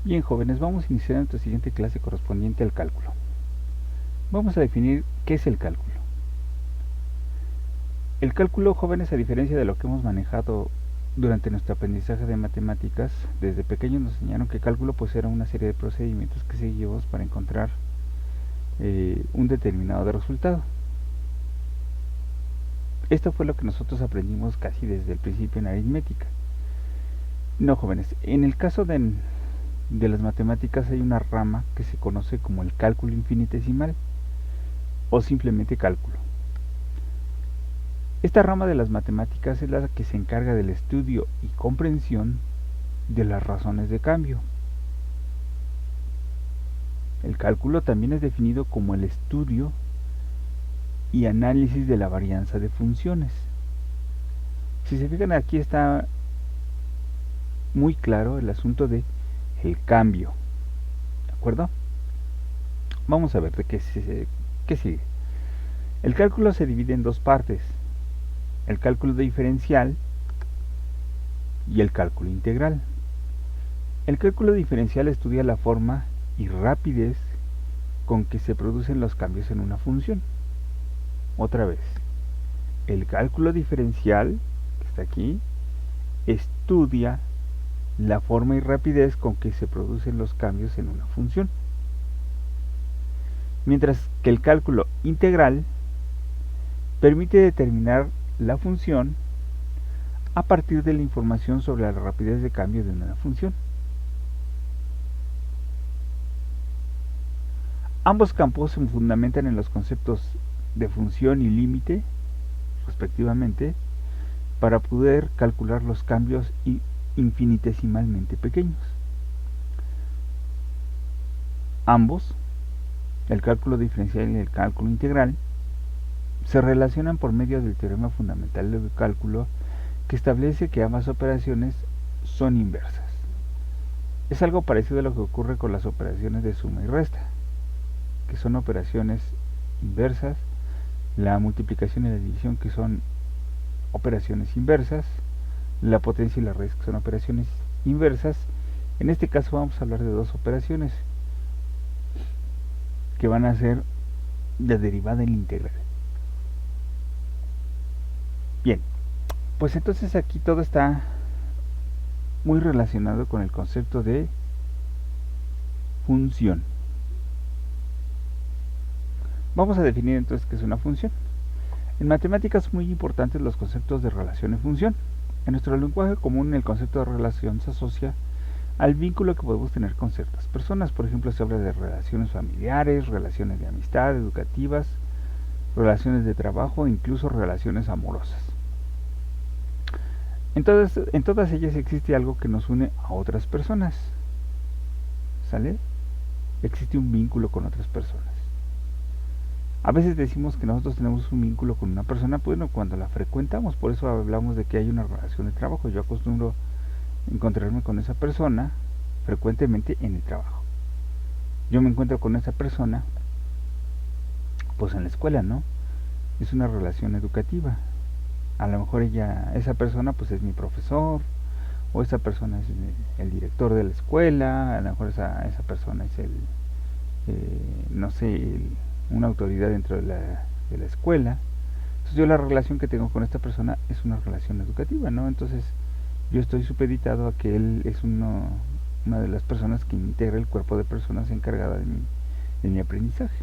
Bien, jóvenes, vamos a iniciar nuestra siguiente clase correspondiente al cálculo. Vamos a definir qué es el cálculo. El cálculo, jóvenes, a diferencia de lo que hemos manejado durante nuestro aprendizaje de matemáticas, desde pequeños nos enseñaron que cálculo pues era una serie de procedimientos que seguimos para encontrar un determinado resultado. Esto fue lo que nosotros aprendimos casi desde el principio en aritmética. No, jóvenes, en el caso de las matemáticas hay una rama que se conoce como el cálculo infinitesimal o simplemente cálculo. Esta rama de las matemáticas es la que se encarga del estudio y comprensión de las razones de cambio. El cálculo también es definido como el estudio y análisis de la varianza de funciones. Si se fijan, aquí está muy claro el asunto de el cambio. ¿De acuerdo? Vamos a ver de qué sigue. El cálculo se divide en dos partes: el cálculo diferencial y el cálculo integral. El cálculo diferencial estudia la forma y rapidez con que se producen los cambios en una función. Otra vez, el cálculo diferencial, que está aquí, estudia la forma y rapidez con que se producen los cambios en una función. Mientras que el cálculo integral permite determinar la función a partir de la información sobre la rapidez de cambio de una función. Ambos campos se fundamentan en los conceptos de función y límite, respectivamente, para poder calcular los cambios infinitesimalmente pequeños. Ambos, el cálculo diferencial y el cálculo integral, se relacionan por medio del teorema fundamental del cálculo, que establece que ambas operaciones son inversas. Es algo parecido a lo que ocurre con las operaciones de suma y resta, que son operaciones inversas, la multiplicación y la división, que son operaciones inversas, la potencia y la raíz, que son operaciones inversas. En este caso vamos a hablar de dos operaciones que van a ser la derivada y la integral. Bien, pues entonces aquí todo está muy relacionado con el concepto de función. Vamos a definir entonces qué es una función. En matemáticas son muy importantes los conceptos de relación y función. En nuestro lenguaje común el concepto de relación se asocia al vínculo que podemos tener con ciertas personas. Por ejemplo, se habla de relaciones familiares, relaciones de amistad, educativas, relaciones de trabajo e incluso relaciones amorosas. Entonces, en todas ellas existe algo que nos une a otras personas. ¿Sale? Existe un vínculo con otras personas. A veces decimos que nosotros tenemos un vínculo con una persona, bueno, cuando la frecuentamos, por eso hablamos de que hay una relación de trabajo. Yo acostumbro encontrarme con esa persona frecuentemente en el trabajo. Yo me encuentro con esa persona pues en la escuela, ¿no? Es una relación educativa. A lo mejor esa persona pues es mi profesor, o esa persona es el director de la escuela, a lo mejor esa persona es no sé, una autoridad dentro de la escuela. Entonces yo la relación que tengo con esta persona es una relación educativa, ¿no? Entonces yo estoy supeditado a que él es una de las personas que integra el cuerpo de personas encargada de mi aprendizaje.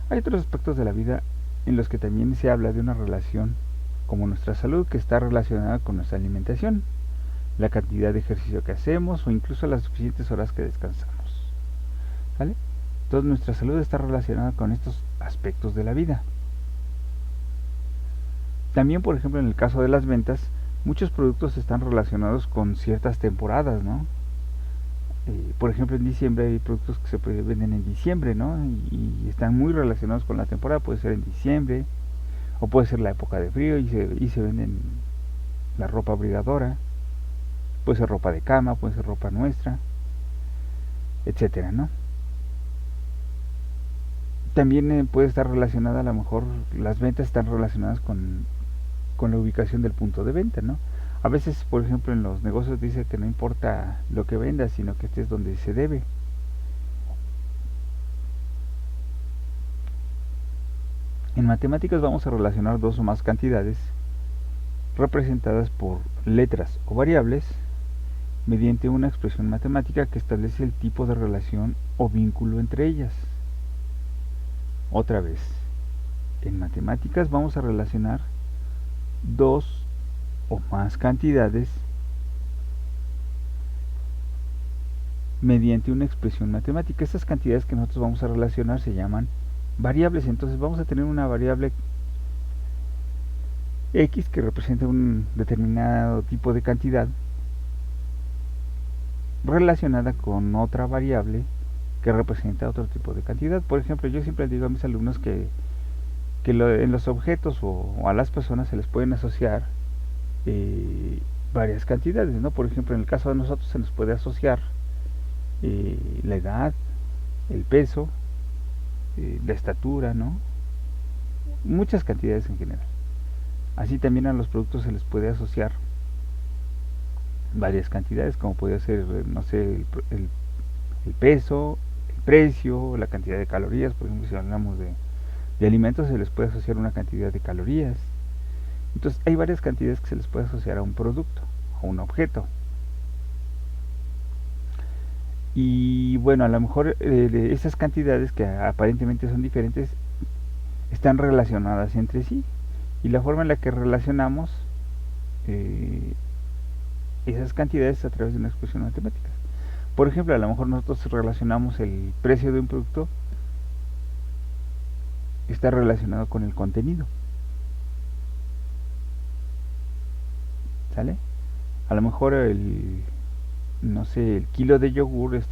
Hay otros aspectos de la vida en los que también se habla de una relación, como nuestra salud, que está relacionada con nuestra alimentación, la cantidad de ejercicio que hacemos o incluso las suficientes horas que descansamos. ¿Vale? Entonces nuestra salud está relacionada con estos aspectos de la vida. También, por ejemplo, en el caso de las ventas, muchos productos están relacionados con ciertas temporadas, ¿no? Por ejemplo, en diciembre hay productos que se venden en diciembre, ¿no? Y están muy relacionados con la temporada. Puede ser en diciembre, o puede ser la época de frío y se venden la ropa abrigadora. Puede ser ropa de cama, puede ser ropa nuestra, etcétera, ¿no? También puede estar relacionada, a lo mejor las ventas están relacionadas con la ubicación del punto de venta, ¿no? A veces, por ejemplo, en los negocios dice que no importa lo que vendas, sino que estés donde se debe. En matemáticas vamos a relacionar dos o más cantidades representadas por letras o variables mediante una expresión matemática que establece el tipo de relación o vínculo entre ellas. Otra vez, en matemáticas vamos a relacionar dos o más cantidades mediante una expresión matemática. Estas cantidades que nosotros vamos a relacionar se llaman variables. Entonces vamos a tener una variable X que representa un determinado tipo de cantidad relacionada con otra variable que representa otro tipo de cantidad. Por ejemplo, yo siempre digo a mis alumnos que en los objetos o a las personas se les pueden asociar varias cantidades, ¿no? Por ejemplo, en el caso de nosotros se nos puede asociar la edad, el peso, la estatura, ¿no? Muchas cantidades en general. Así también a los productos se les puede asociar varias cantidades, como puede ser, no sé, el peso, el precio, la cantidad de calorías. Por ejemplo, si hablamos de alimentos, se les puede asociar una cantidad de calorías. Entonces hay varias cantidades que se les puede asociar a un producto, a un objeto. Y bueno, a lo mejor esas cantidades que aparentemente son diferentes están relacionadas entre sí. Y la forma en la que relacionamos esas cantidades a través de una expresión matemática. Por ejemplo, a lo mejor nosotros relacionamos el precio de un producto, está relacionado con el contenido. ¿Sale? A lo mejor no sé, el kilo de yogur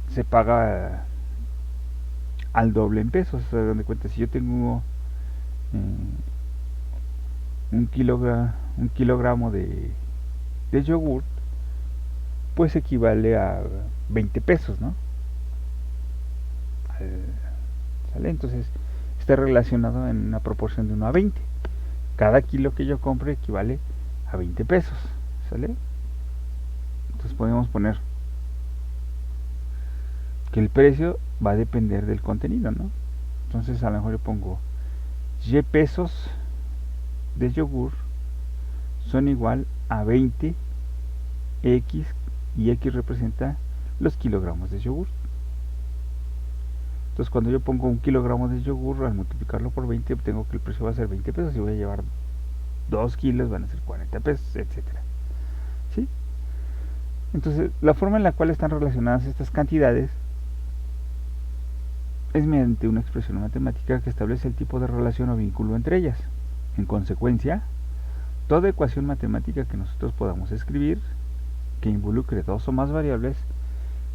se paga al doble en pesos. Se dan de cuenta, si yo tengo un kilogramo de yogur, pues equivale a 20 pesos, ¿no? ¿Sale? Entonces está relacionado en una proporción de 1 a 20. Cada kilo que yo compre equivale a 20 pesos, ¿sale? Entonces podemos poner que el precio va a depender del contenido, ¿no? Entonces a lo mejor yo pongo Y pesos de yogur son igual a 20 X, y X representa los kilogramos de yogur. Entonces cuando yo pongo un kilogramo de yogur, al multiplicarlo por 20, obtengo que el precio va a ser 20 pesos. Si voy a llevar 2 kilos, van a ser 40 pesos, etcétera. ¿Sí? Entonces la forma en la cual están relacionadas estas cantidades es mediante una expresión matemática que establece el tipo de relación o vínculo entre ellas. En consecuencia, toda ecuación matemática que nosotros podamos escribir que involucre dos o más variables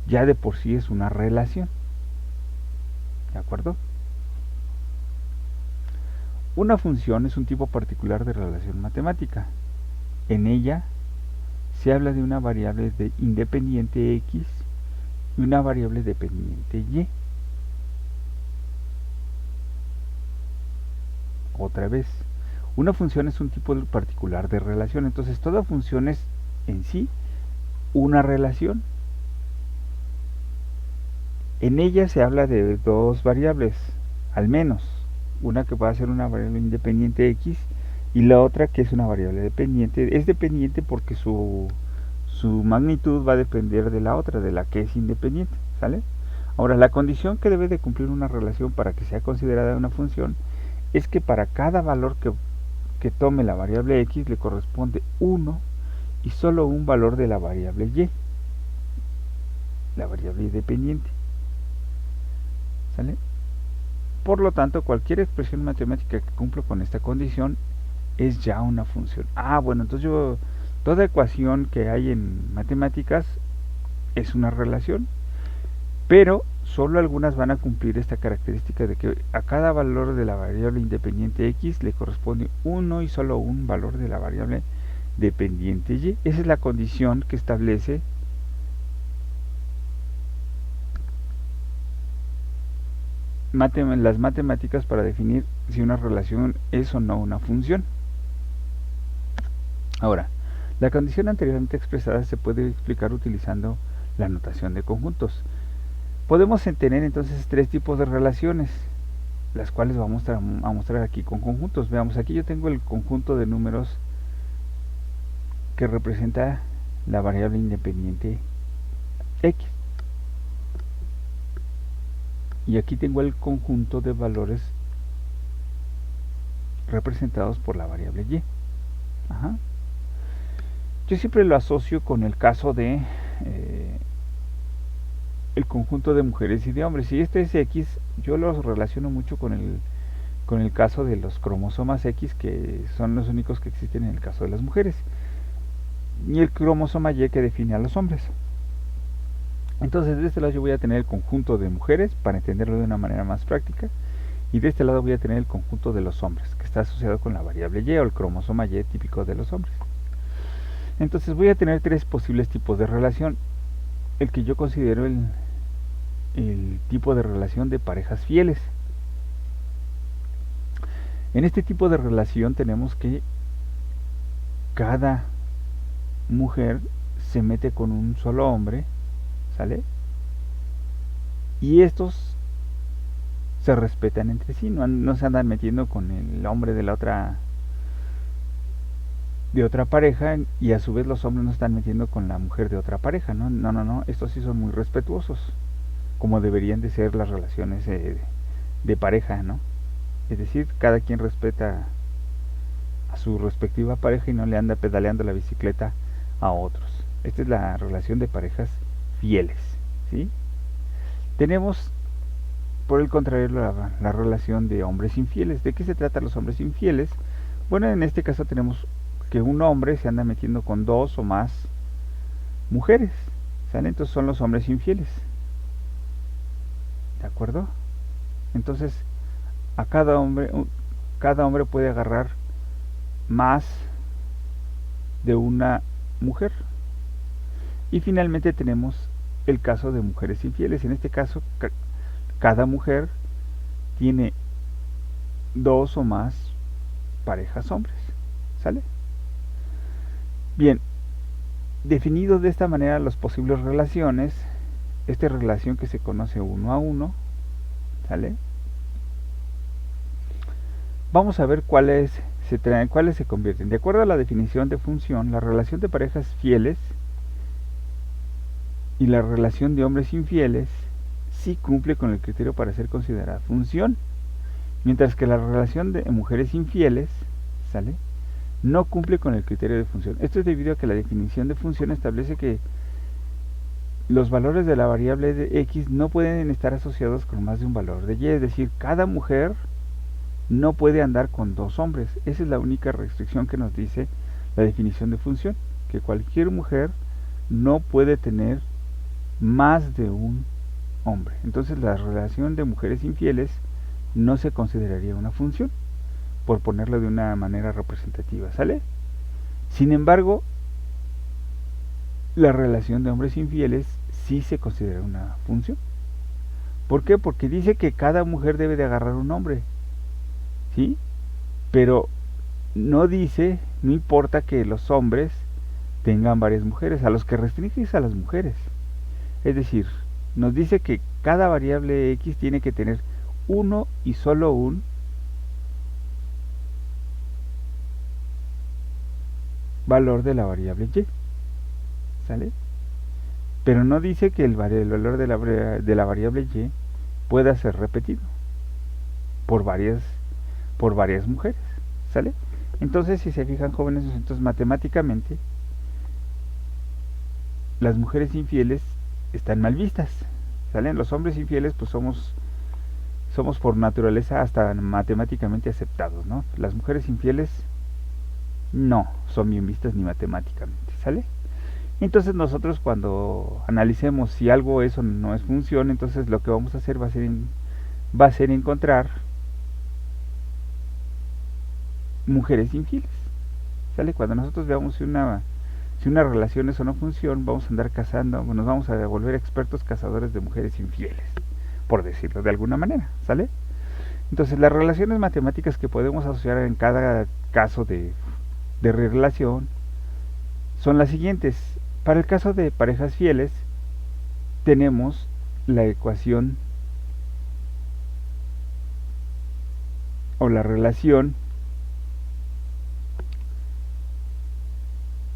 ya de por sí es una relación. ¿De acuerdo? Una función es un tipo particular de relación matemática. En ella se habla de una variable independiente X y una variable dependiente Y. Otra vez, una función es un tipo particular de relación. Entonces toda función es en sí una relación. En ella se habla de dos variables, al menos. Una que va a ser una variable independiente X y la otra que es una variable dependiente. Es dependiente porque su magnitud va a depender de la otra, de la que es independiente, ¿sale? Ahora, la condición que debe de cumplir una relación para que sea considerada una función es que para cada valor que tome la variable X le corresponde uno y solo un valor de la variable Y, la variable independiente. ¿Sale? Por lo tanto, cualquier expresión matemática que cumpla con esta condición es ya una función. Bueno, entonces toda ecuación que hay en matemáticas es una relación, pero solo algunas van a cumplir esta característica de que a cada valor de la variable independiente X le corresponde uno y solo un valor de la variable dependiente Y. Esa es la condición que establece las matemáticas para definir si una relación es o no una función. Ahora, la condición anteriormente expresada se puede explicar utilizando la notación de conjuntos. Podemos tener entonces tres tipos de relaciones, las cuales vamos a mostrar aquí con conjuntos. Veamos, aquí yo tengo el conjunto de números que representa la variable independiente x. Y aquí tengo el conjunto de valores representados por la variable y. Ajá. Yo siempre lo asocio con el caso de el conjunto de mujeres y de hombres. Si este es X, yo lo relaciono mucho con el caso de los cromosomas X, que son los únicos que existen en el caso de las mujeres, y el cromosoma Y, que define a los hombres. Entonces de este lado yo voy a tener el conjunto de mujeres, para entenderlo de una manera más práctica, y de este lado voy a tener el conjunto de los hombres, que está asociado con la variable Y o el cromosoma Y típico de los hombres. Entonces voy a tener tres posibles tipos de relación. El que yo considero el tipo de relación de parejas fieles. En este tipo de relación tenemos que cada mujer se mete con un solo hombre, ¿sale? Y estos se respetan entre sí, no se andan metiendo con el hombre de otra pareja, y a su vez los hombres no están metiendo con la mujer de otra pareja, no, estos sí son muy respetuosos, como deberían de ser las relaciones de pareja, ¿no? Es decir, cada quien respeta a su respectiva pareja y no le anda pedaleando la bicicleta a otros. Esta es la relación de parejas fieles, ¿sí? Tenemos, por el contrario, la relación de hombres infieles. ¿De qué se trata los hombres infieles? Bueno, en este caso tenemos que un hombre se anda metiendo con dos o más mujeres, ¿sale? Entonces son los hombres infieles, ¿de acuerdo? Entonces a cada hombre puede agarrar más de una mujer. Y finalmente tenemos el caso de mujeres infieles. En este caso cada mujer tiene dos o más parejas hombres, ¿sale? Bien, definidos de esta manera las posibles relaciones, esta relación que se conoce uno a uno, ¿sale? Vamos a ver cuáles se convierten. De acuerdo a la definición de función, la relación de parejas fieles y la relación de hombres infieles sí cumple con el criterio para ser considerada función, mientras que la relación de mujeres infieles, ¿sale?, no cumple con el criterio de función. Esto es debido a que la definición de función establece que los valores de la variable de x no pueden estar asociados con más de un valor de y, es decir, cada mujer no puede andar con dos hombres. Esa es la única restricción que nos dice la definición de función, que cualquier mujer no puede tener más de un hombre. Entonces la relación de mujeres infieles no se consideraría una función, por ponerlo de una manera representativa, ¿sale? Sin embargo, la relación de hombres infieles sí se considera una función. ¿Por qué? Porque dice que cada mujer debe de agarrar un hombre, ¿sí? Pero no dice, no importa que los hombres tengan varias mujeres, a los que restringe es a las mujeres. Es decir, nos dice que cada variable x tiene que tener uno y solo un valor de la variable y, ¿sale? Pero no dice que el valor de la variable y pueda ser repetido por varias mujeres, ¿sale? Entonces, si se fijan, jóvenes, entonces matemáticamente las mujeres infieles están mal vistas, ¿sale? Los hombres infieles pues somos por naturaleza hasta matemáticamente aceptados, ¿no? Las mujeres infieles no son bien vistas ni matemáticamente, ¿sale? Entonces nosotros, cuando analicemos si algo es o no es función, entonces lo que vamos a hacer va a ser encontrar mujeres infieles, ¿sale? Cuando nosotros veamos si una relación es o no función, vamos a andar cazando, nos vamos a volver expertos cazadores de mujeres infieles. por decirlo de alguna manera, ¿sale? Entonces las relaciones matemáticas que podemos asociar en cada caso de relación son las siguientes. Para el caso de parejas fieles tenemos la ecuación o la relación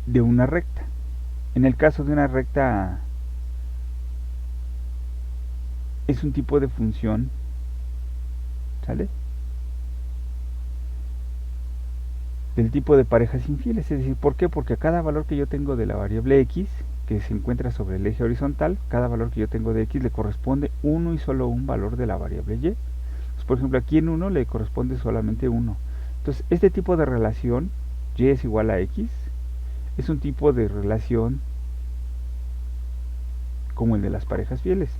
de una recta. En el caso de una recta es un tipo de función, ¿sale? Del tipo de parejas infieles, es decir, ¿por qué? Porque a cada valor que yo tengo de la variable x, que se encuentra sobre el eje horizontal, cada valor que yo tengo de x le corresponde uno y solo un valor de la variable y. Entonces, por ejemplo, aquí en 1 le corresponde solamente 1. Entonces, este tipo de relación, y es igual a x, es un tipo de relación como el de las parejas fieles.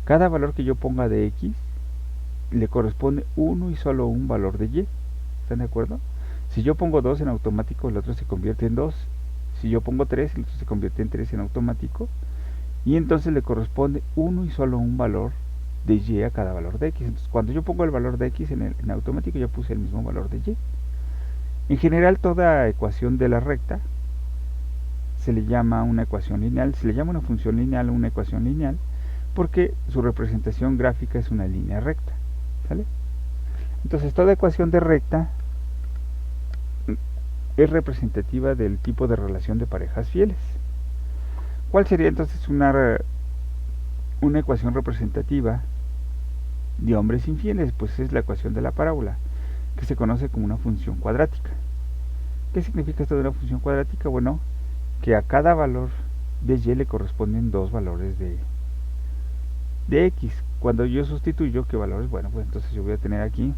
Cada valor que yo ponga de x le corresponde uno y solo un valor de y. ¿Están de acuerdo? Si yo pongo 2 en automático, el otro se convierte en 2. Si yo pongo 3, el otro se convierte en 3 en automático. Y entonces le corresponde uno y solo un valor de y a cada valor de x. Entonces, cuando yo pongo el valor de x en automático, yo puse el mismo valor de y. En general, toda ecuación de la recta se le llama una ecuación lineal, se le llama una función lineal o una ecuación lineal, porque su representación gráfica es una línea recta, ¿sale? Entonces, toda ecuación de recta es representativa del tipo de relación de parejas fieles. ¿Cuál sería entonces una ecuación representativa de hombres infieles? Pues es la ecuación de la parábola, que se conoce como una función cuadrática. ¿Qué significa esto de una función cuadrática? Bueno, que a cada valor de y le corresponden dos valores de x. Cuando yo sustituyo, ¿qué valores? Bueno, pues entonces yo voy a tener aquí,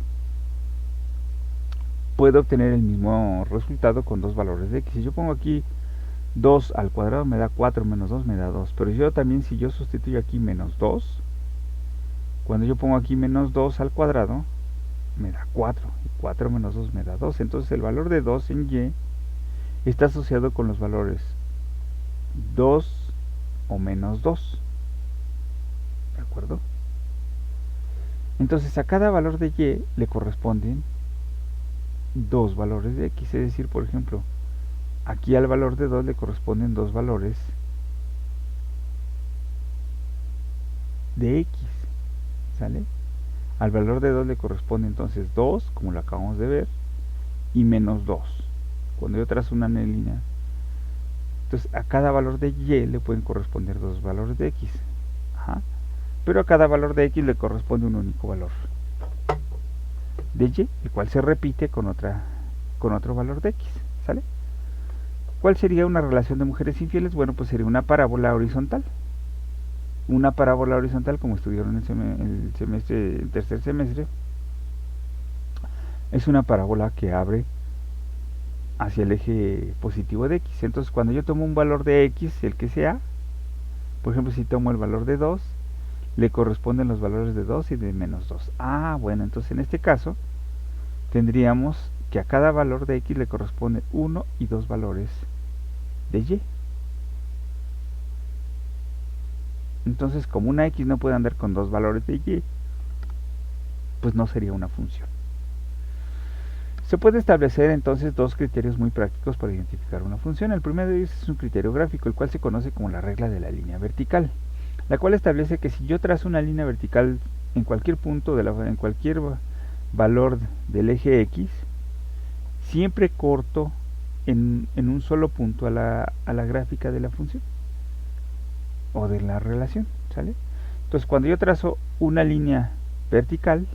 puedo obtener el mismo resultado con dos valores de x. Si yo pongo aquí 2 al cuadrado me da 4, menos 2 me da 2. Pero yo también, si yo sustituyo aquí menos 2, cuando yo pongo aquí menos 2 al cuadrado, me da 4. Y 4 menos 2 me da 2. Entonces el valor de 2 en y está asociado con los valores 2 o menos 2. ¿De acuerdo? Entonces a cada valor de y le corresponden dos valores de x. Es decir, por ejemplo, aquí al valor de 2 le corresponden dos valores de x. ¿Sale? Al valor de 2 le corresponde entonces 2, como lo acabamos de ver, y menos 2. Cuando yo trazo una línea, entonces a cada valor de y le pueden corresponder dos valores de x. Ajá. Pero a cada valor de x le corresponde un único valor de y, el cual se repite con otro valor de x. ¿Sale? ¿Cuál sería una relación de mujeres infieles? Bueno, pues sería una parábola horizontal. Una parábola horizontal, como estudiaron el tercer semestre, es una parábola que abre hacia el eje positivo de x. Entonces, cuando yo tomo un valor de x, el que sea, por ejemplo, si tomo el valor de 2, le corresponden los valores de 2 y de menos 2. Ah, bueno, entonces en este caso tendríamos que a cada valor de x le corresponde 1 y 2 valores de y. Entonces, como una x no puede andar con dos valores de y, pues no sería una función. Se puede establecer entonces dos criterios muy prácticos para identificar una función. El primero de ellos es un criterio gráfico, el cual se conoce como la regla de la línea vertical, la cual establece que si yo trazo una línea vertical en cualquier punto, en cualquier valor del eje x, siempre corto en un solo punto a la gráfica de la función o de la relación, ¿sale? Entonces, cuando yo trazo una línea vertical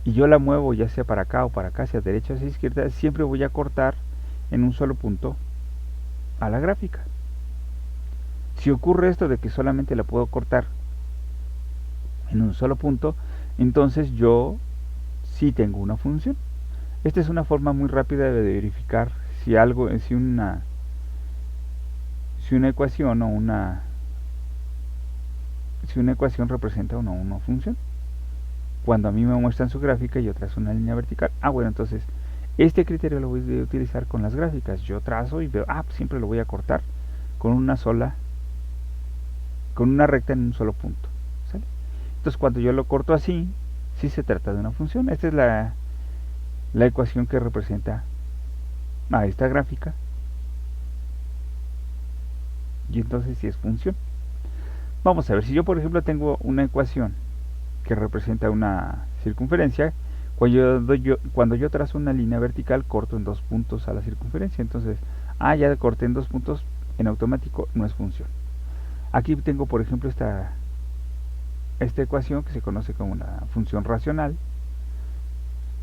y yo la muevo ya sea para acá o para acá, hacia derecha o hacia izquierda, siempre voy a cortar en un solo punto a la gráfica. Si ocurre esto de que solamente la puedo cortar en un solo punto, entonces yo sí tengo una función. Esta es una forma muy rápida de verificar si una ecuación o si una ecuación representa o no una función. Cuando a mí me muestran su gráfica y yo trazo una línea vertical, bueno, entonces este criterio lo voy a utilizar con las gráficas. Yo trazo y veo, pues siempre lo voy a cortar con una recta en un solo punto, ¿sale? Entonces cuando yo lo corto así, sí se trata de una función. Esta es la ecuación que representa a esta gráfica, y entonces sí es función. Vamos a ver, si yo por ejemplo tengo una ecuación que representa una circunferencia, cuando yo trazo una línea vertical, corto en 2 puntos a la circunferencia. Entonces, ya corté en 2 puntos, en automático no es función. Aquí tengo por ejemplo esta ecuación que se conoce como una función racional.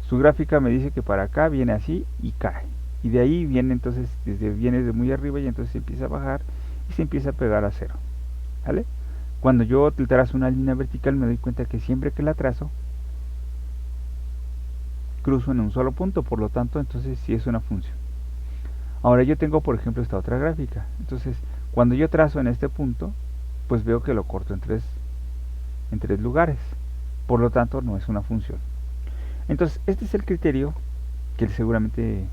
Su gráfica me dice que para acá viene así y cae, y de ahí viene entonces, viene de muy arriba y entonces se empieza a bajar y se empieza a pegar a cero, ¿vale? Cuando yo trazo una línea vertical me doy cuenta que siempre que la trazo cruzo en un solo punto, por lo tanto entonces sí es una función. Ahora yo tengo por ejemplo esta otra gráfica, entonces cuando yo trazo en este punto, pues veo que lo corto en tres lugares, por lo tanto no es una función. Entonces este es el criterio que seguramente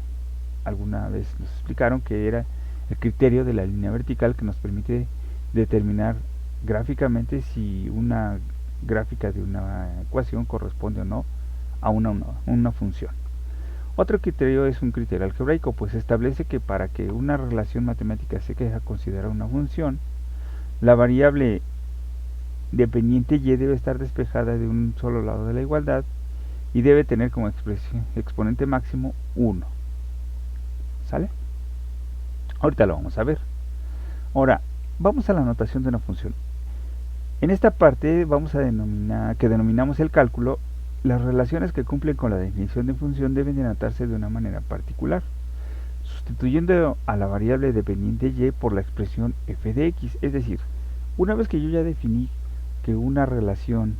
alguna vez nos explicaron, que era el criterio de la línea vertical, que nos permite determinar gráficamente si una gráfica de una ecuación corresponde o no a una función. Otro criterio es un criterio algebraico, pues establece que para que una relación matemática se quede considerada una función, la variable dependiente y debe estar despejada de un solo lado de la igualdad y debe tener como exponente máximo 1. ¿Sale? Ahorita lo vamos a ver. Ahora, vamos a la notación de una función. En esta parte vamos a denominamos el cálculo. Las relaciones que cumplen con la definición de función deben de anotarse de una manera particular, sustituyendo a la variable dependiente y por la expresión f de x. Es decir, una vez que yo ya definí que una relación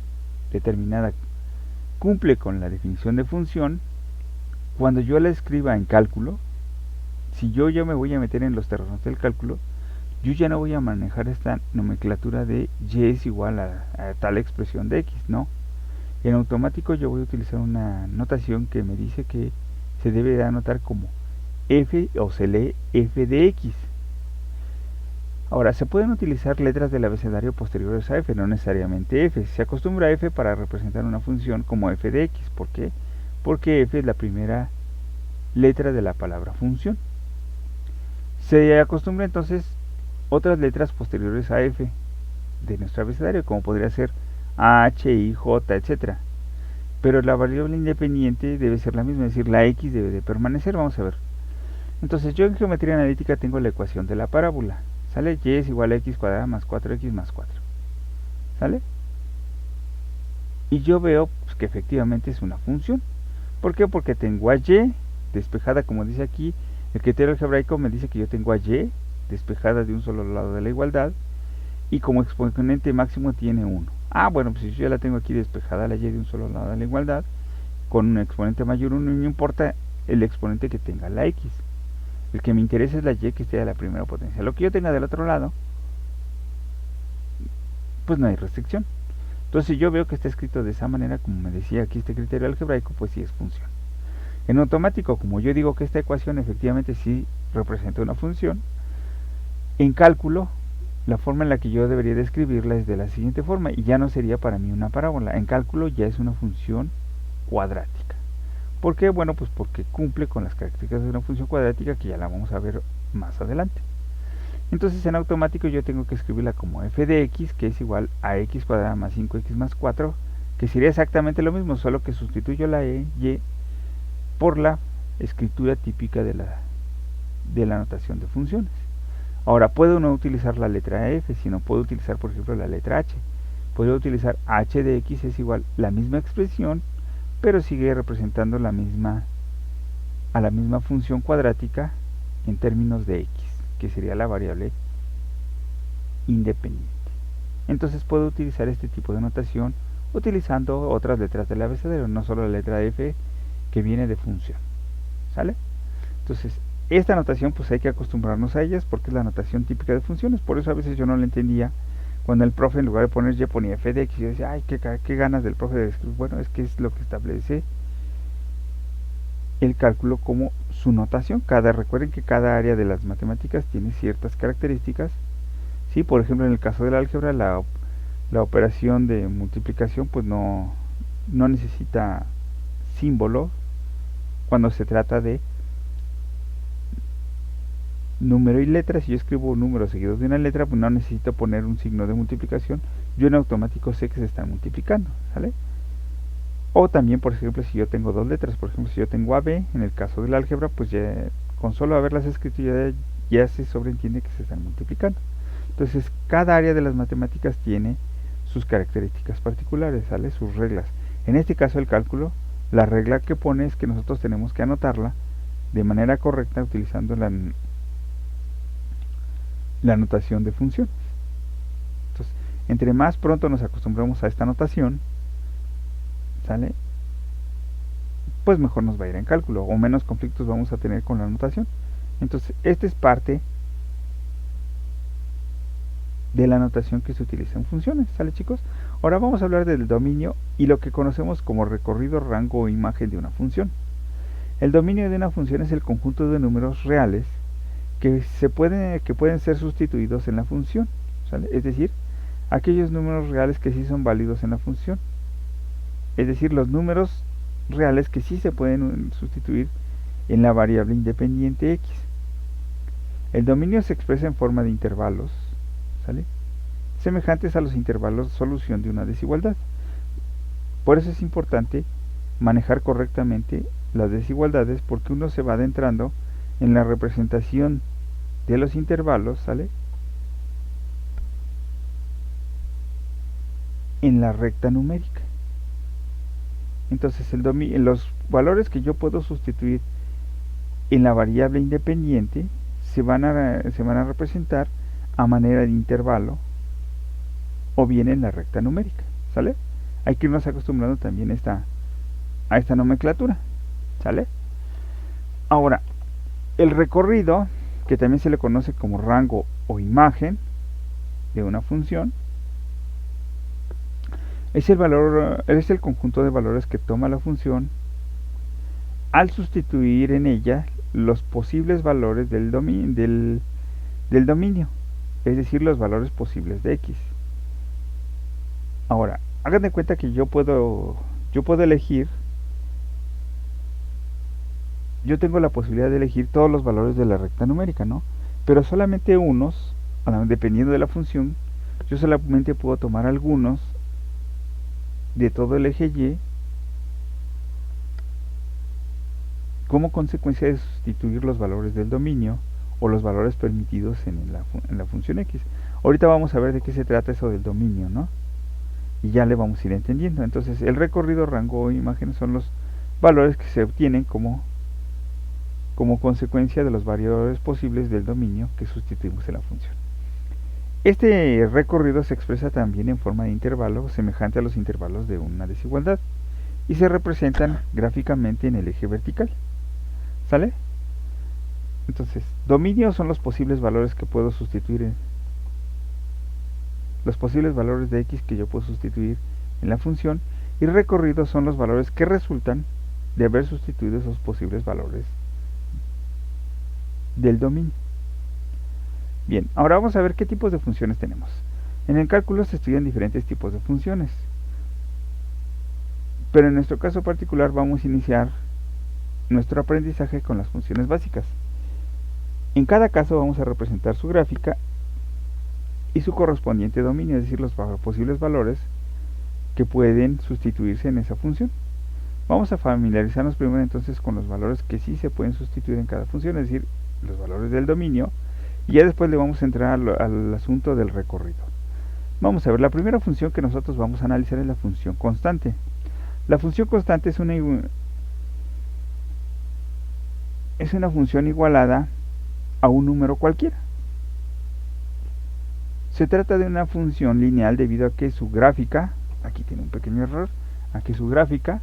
determinada cumple con la definición de función, cuando yo la escriba en cálculo, si yo ya me voy a meter en los terrenos del cálculo, yo ya no voy a manejar esta nomenclatura de y es igual a tal expresión de x, no. En automático yo voy a utilizar una notación que me dice que se debe de anotar como f, o se lee f de x. Ahora, se pueden utilizar letras del abecedario posteriores a f, no necesariamente f. Se acostumbra a f para representar una función como f de x. ¿Por qué? Porque f es la primera letra de la palabra función. Se acostumbra entonces otras letras posteriores a f de nuestro abecedario, como podría ser h, i, j, etc. Pero la variable independiente debe ser la misma, es decir, la x debe de permanecer. Vamos a ver. Entonces yo en geometría analítica tengo la ecuación de la parábola. ¿Sale? Y es igual a x cuadrada más 4x más 4. ¿Sale? Y yo veo pues, que efectivamente es una función. ¿Por qué? Porque tengo a y despejada, como dice aquí. El criterio algebraico me dice que yo tengo a y despejada de un solo lado de la igualdad, y como exponente máximo tiene 1. Bueno, pues si yo ya la tengo aquí despejada la y de un solo lado de la igualdad, con un exponente mayor 1, no importa el exponente que tenga la x. El que me interesa es la y que esté a la primera potencia. Lo que yo tenga del otro lado, pues no hay restricción. Entonces si yo veo que está escrito de esa manera, como me decía aquí este criterio algebraico, pues sí es función. En automático, como yo digo que esta ecuación efectivamente sí representa una función, en cálculo, la forma en la que yo debería describirla es de la siguiente forma, y ya no sería para mí una parábola. En cálculo ya es una función cuadrática. ¿Por qué? Bueno, pues porque cumple con las características de una función cuadrática, que ya la vamos a ver más adelante. Entonces en automático yo tengo que escribirla como f de x, que es igual a x cuadrada más 5x más 4, que sería exactamente lo mismo, solo que sustituyo la y por la escritura típica de la notación de funciones. Ahora, puedo no utilizar la letra f, sino puedo utilizar, por ejemplo, la letra h. Podría utilizar h de x es igual a la misma expresión, pero sigue representando a la misma función cuadrática en términos de x, que sería la variable independiente. Entonces puedo utilizar este tipo de notación utilizando otras letras del abecedario, no solo la letra f que viene de función. ¿Sale? Entonces, esta notación pues hay que acostumbrarnos a ellas porque es la notación típica de funciones. Por eso a veces yo no la entendía cuando el profe en lugar de poner y ponía f de x. Yo decía, ay, qué ganas del profe de escribir. Bueno, es que es lo que establece el cálculo como su notación. Recuerden que cada área de las matemáticas tiene ciertas características. ¿Sí? Por ejemplo, en el caso del álgebra, La operación de multiplicación pues no necesita símbolo cuando se trata de número y letra. Si yo escribo un número seguido de una letra, pues no necesito poner un signo de multiplicación, yo en automático sé que se están multiplicando, ¿sale? O también, por ejemplo, si yo tengo dos letras, por ejemplo, si yo tengo AB, en el caso del álgebra, pues ya con solo haberlas escrito ya se sobreentiende que se están multiplicando. Entonces, cada área de las matemáticas tiene sus características particulares, ¿sale? Sus reglas. En este caso, el cálculo, la regla que pone es que nosotros tenemos que anotarla de manera correcta utilizando la notación de funciones. Entonces, entre más pronto nos acostumbramos a esta notación, ¿sale? Pues mejor nos va a ir en cálculo, o menos conflictos vamos a tener con la notación. Entonces, esta es parte de la notación que se utiliza en funciones, ¿sale, chicos? Ahora vamos a hablar del dominio y lo que conocemos como recorrido, rango o imagen de una función. El dominio de una función es el conjunto de números reales que pueden ser sustituidos en la función, ¿sale? Es decir, aquellos números reales que sí son válidos en la función. Es decir, los números reales que sí se pueden sustituir en la variable independiente x. El dominio se expresa en forma de intervalos, ¿sale? Semejantes a los intervalos de solución de una desigualdad. Por eso es importante manejar correctamente las desigualdades, porque uno se va adentrando en la representación de los intervalos, ¿sale? En la recta numérica. Entonces los valores que yo puedo sustituir en la variable independiente se van a representar a manera de intervalo o bien en la recta numérica, ¿sale? Hay que irnos acostumbrando también a esta nomenclatura, ¿sale? Ahora, el recorrido, que también se le conoce como rango o imagen de una función, es el conjunto de valores que toma la función al sustituir en ella los posibles valores del dominio, es decir, los valores posibles de x. Ahora, hagan de cuenta que yo puedo elegir, yo tengo la posibilidad de elegir todos los valores de la recta numérica, ¿no? Pero solamente unos, dependiendo de la función, yo solamente puedo tomar algunos de todo el eje y como consecuencia de sustituir los valores del dominio o los valores permitidos en la función x. Ahorita vamos a ver de qué se trata eso del dominio, ¿no? Y ya le vamos a ir entendiendo. Entonces, el recorrido, rango o imagen son los valores que se obtienen como consecuencia de los valores posibles del dominio que sustituimos en la función. Este recorrido se expresa también en forma de intervalo semejante a los intervalos de una desigualdad y se representan gráficamente en el eje vertical, ¿sale? Entonces, dominio son los posibles valores que puedo sustituir los posibles valores de x que yo puedo sustituir en la función, y recorrido son los valores que resultan de haber sustituido esos posibles valores del dominio. Bien, ahora vamos a ver qué tipos de funciones tenemos. En el cálculo se estudian diferentes tipos de funciones, pero en nuestro caso particular vamos a iniciar nuestro aprendizaje con las funciones básicas. En cada caso vamos a representar su gráfica y su correspondiente dominio, es decir, los posibles valores que pueden sustituirse en esa función. Vamos a familiarizarnos primero entonces con los valores que sí se pueden sustituir en cada función, es decir, los valores del dominio, y ya después le vamos a entrar al asunto del recorrido. Vamos a ver, la primera función que nosotros vamos a analizar es la función constante. La función constante es una función igualada a un número cualquiera. Se trata de una función lineal debido a que su gráfica, aquí tiene un pequeño error, aquí su gráfica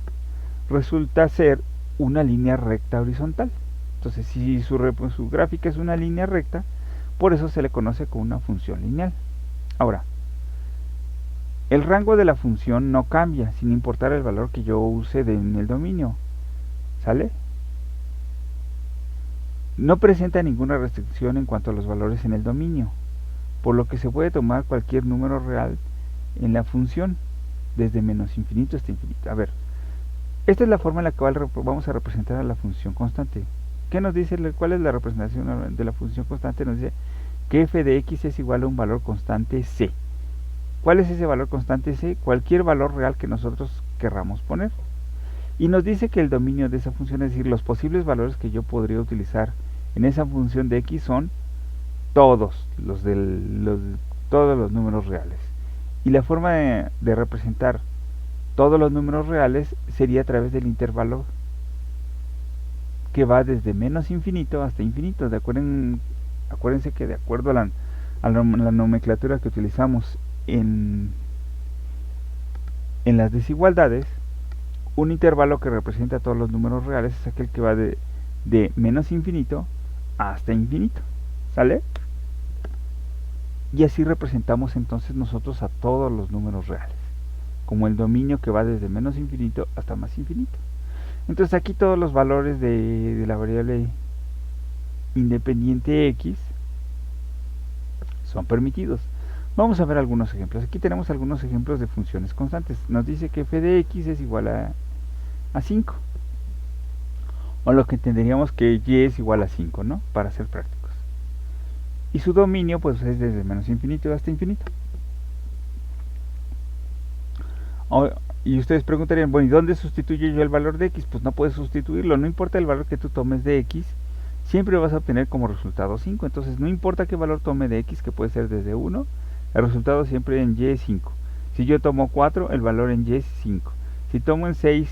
resulta ser una línea recta horizontal. Entonces, si su gráfica es una línea recta, por eso se le conoce como una función lineal. Ahora, el rango de la función no cambia sin importar el valor que yo use en el dominio, ¿sale? No presenta ninguna restricción en cuanto a los valores en el dominio, por lo que se puede tomar cualquier número real en la función desde menos infinito hasta infinito. A ver, esta es la forma en la que vamos a representar a la función constante. ¿Qué nos dice? ¿Cuál es la representación de la función constante? Nos dice que f de x es igual a un valor constante c. ¿Cuál es ese valor constante c? Cualquier valor real que nosotros querramos poner. Y nos dice que el dominio de esa función, es decir, los posibles valores que yo podría utilizar en esa función de x son todos todos los números reales. Y la forma de representar todos los números reales sería a través del intervalo que va desde menos infinito hasta infinito. Acuérdense que de acuerdo a la nomenclatura que utilizamos en las desigualdades, un intervalo que representa todos los números reales es aquel que va de menos infinito hasta infinito. ¿Sale? Y así representamos entonces nosotros a todos los números reales, como el dominio que va desde menos infinito hasta más infinito. Entonces aquí todos los valores de la variable independiente x son permitidos. Vamos a ver algunos ejemplos. Aquí tenemos algunos ejemplos de funciones constantes. Nos dice que f de x es igual a 5. O lo que entenderíamos que y es igual a 5, ¿no? Para ser prácticos. Y su dominio pues es desde menos infinito hasta infinito. Y ustedes preguntarían, bueno, ¿y dónde sustituyo yo el valor de x? Pues no puedes sustituirlo, no importa el valor que tú tomes de x, siempre vas a obtener como resultado 5. Entonces no importa qué valor tome de x, que puede ser desde 1, el resultado siempre en y es 5. Si yo tomo 4, el valor en y es 5. Si tomo en 6,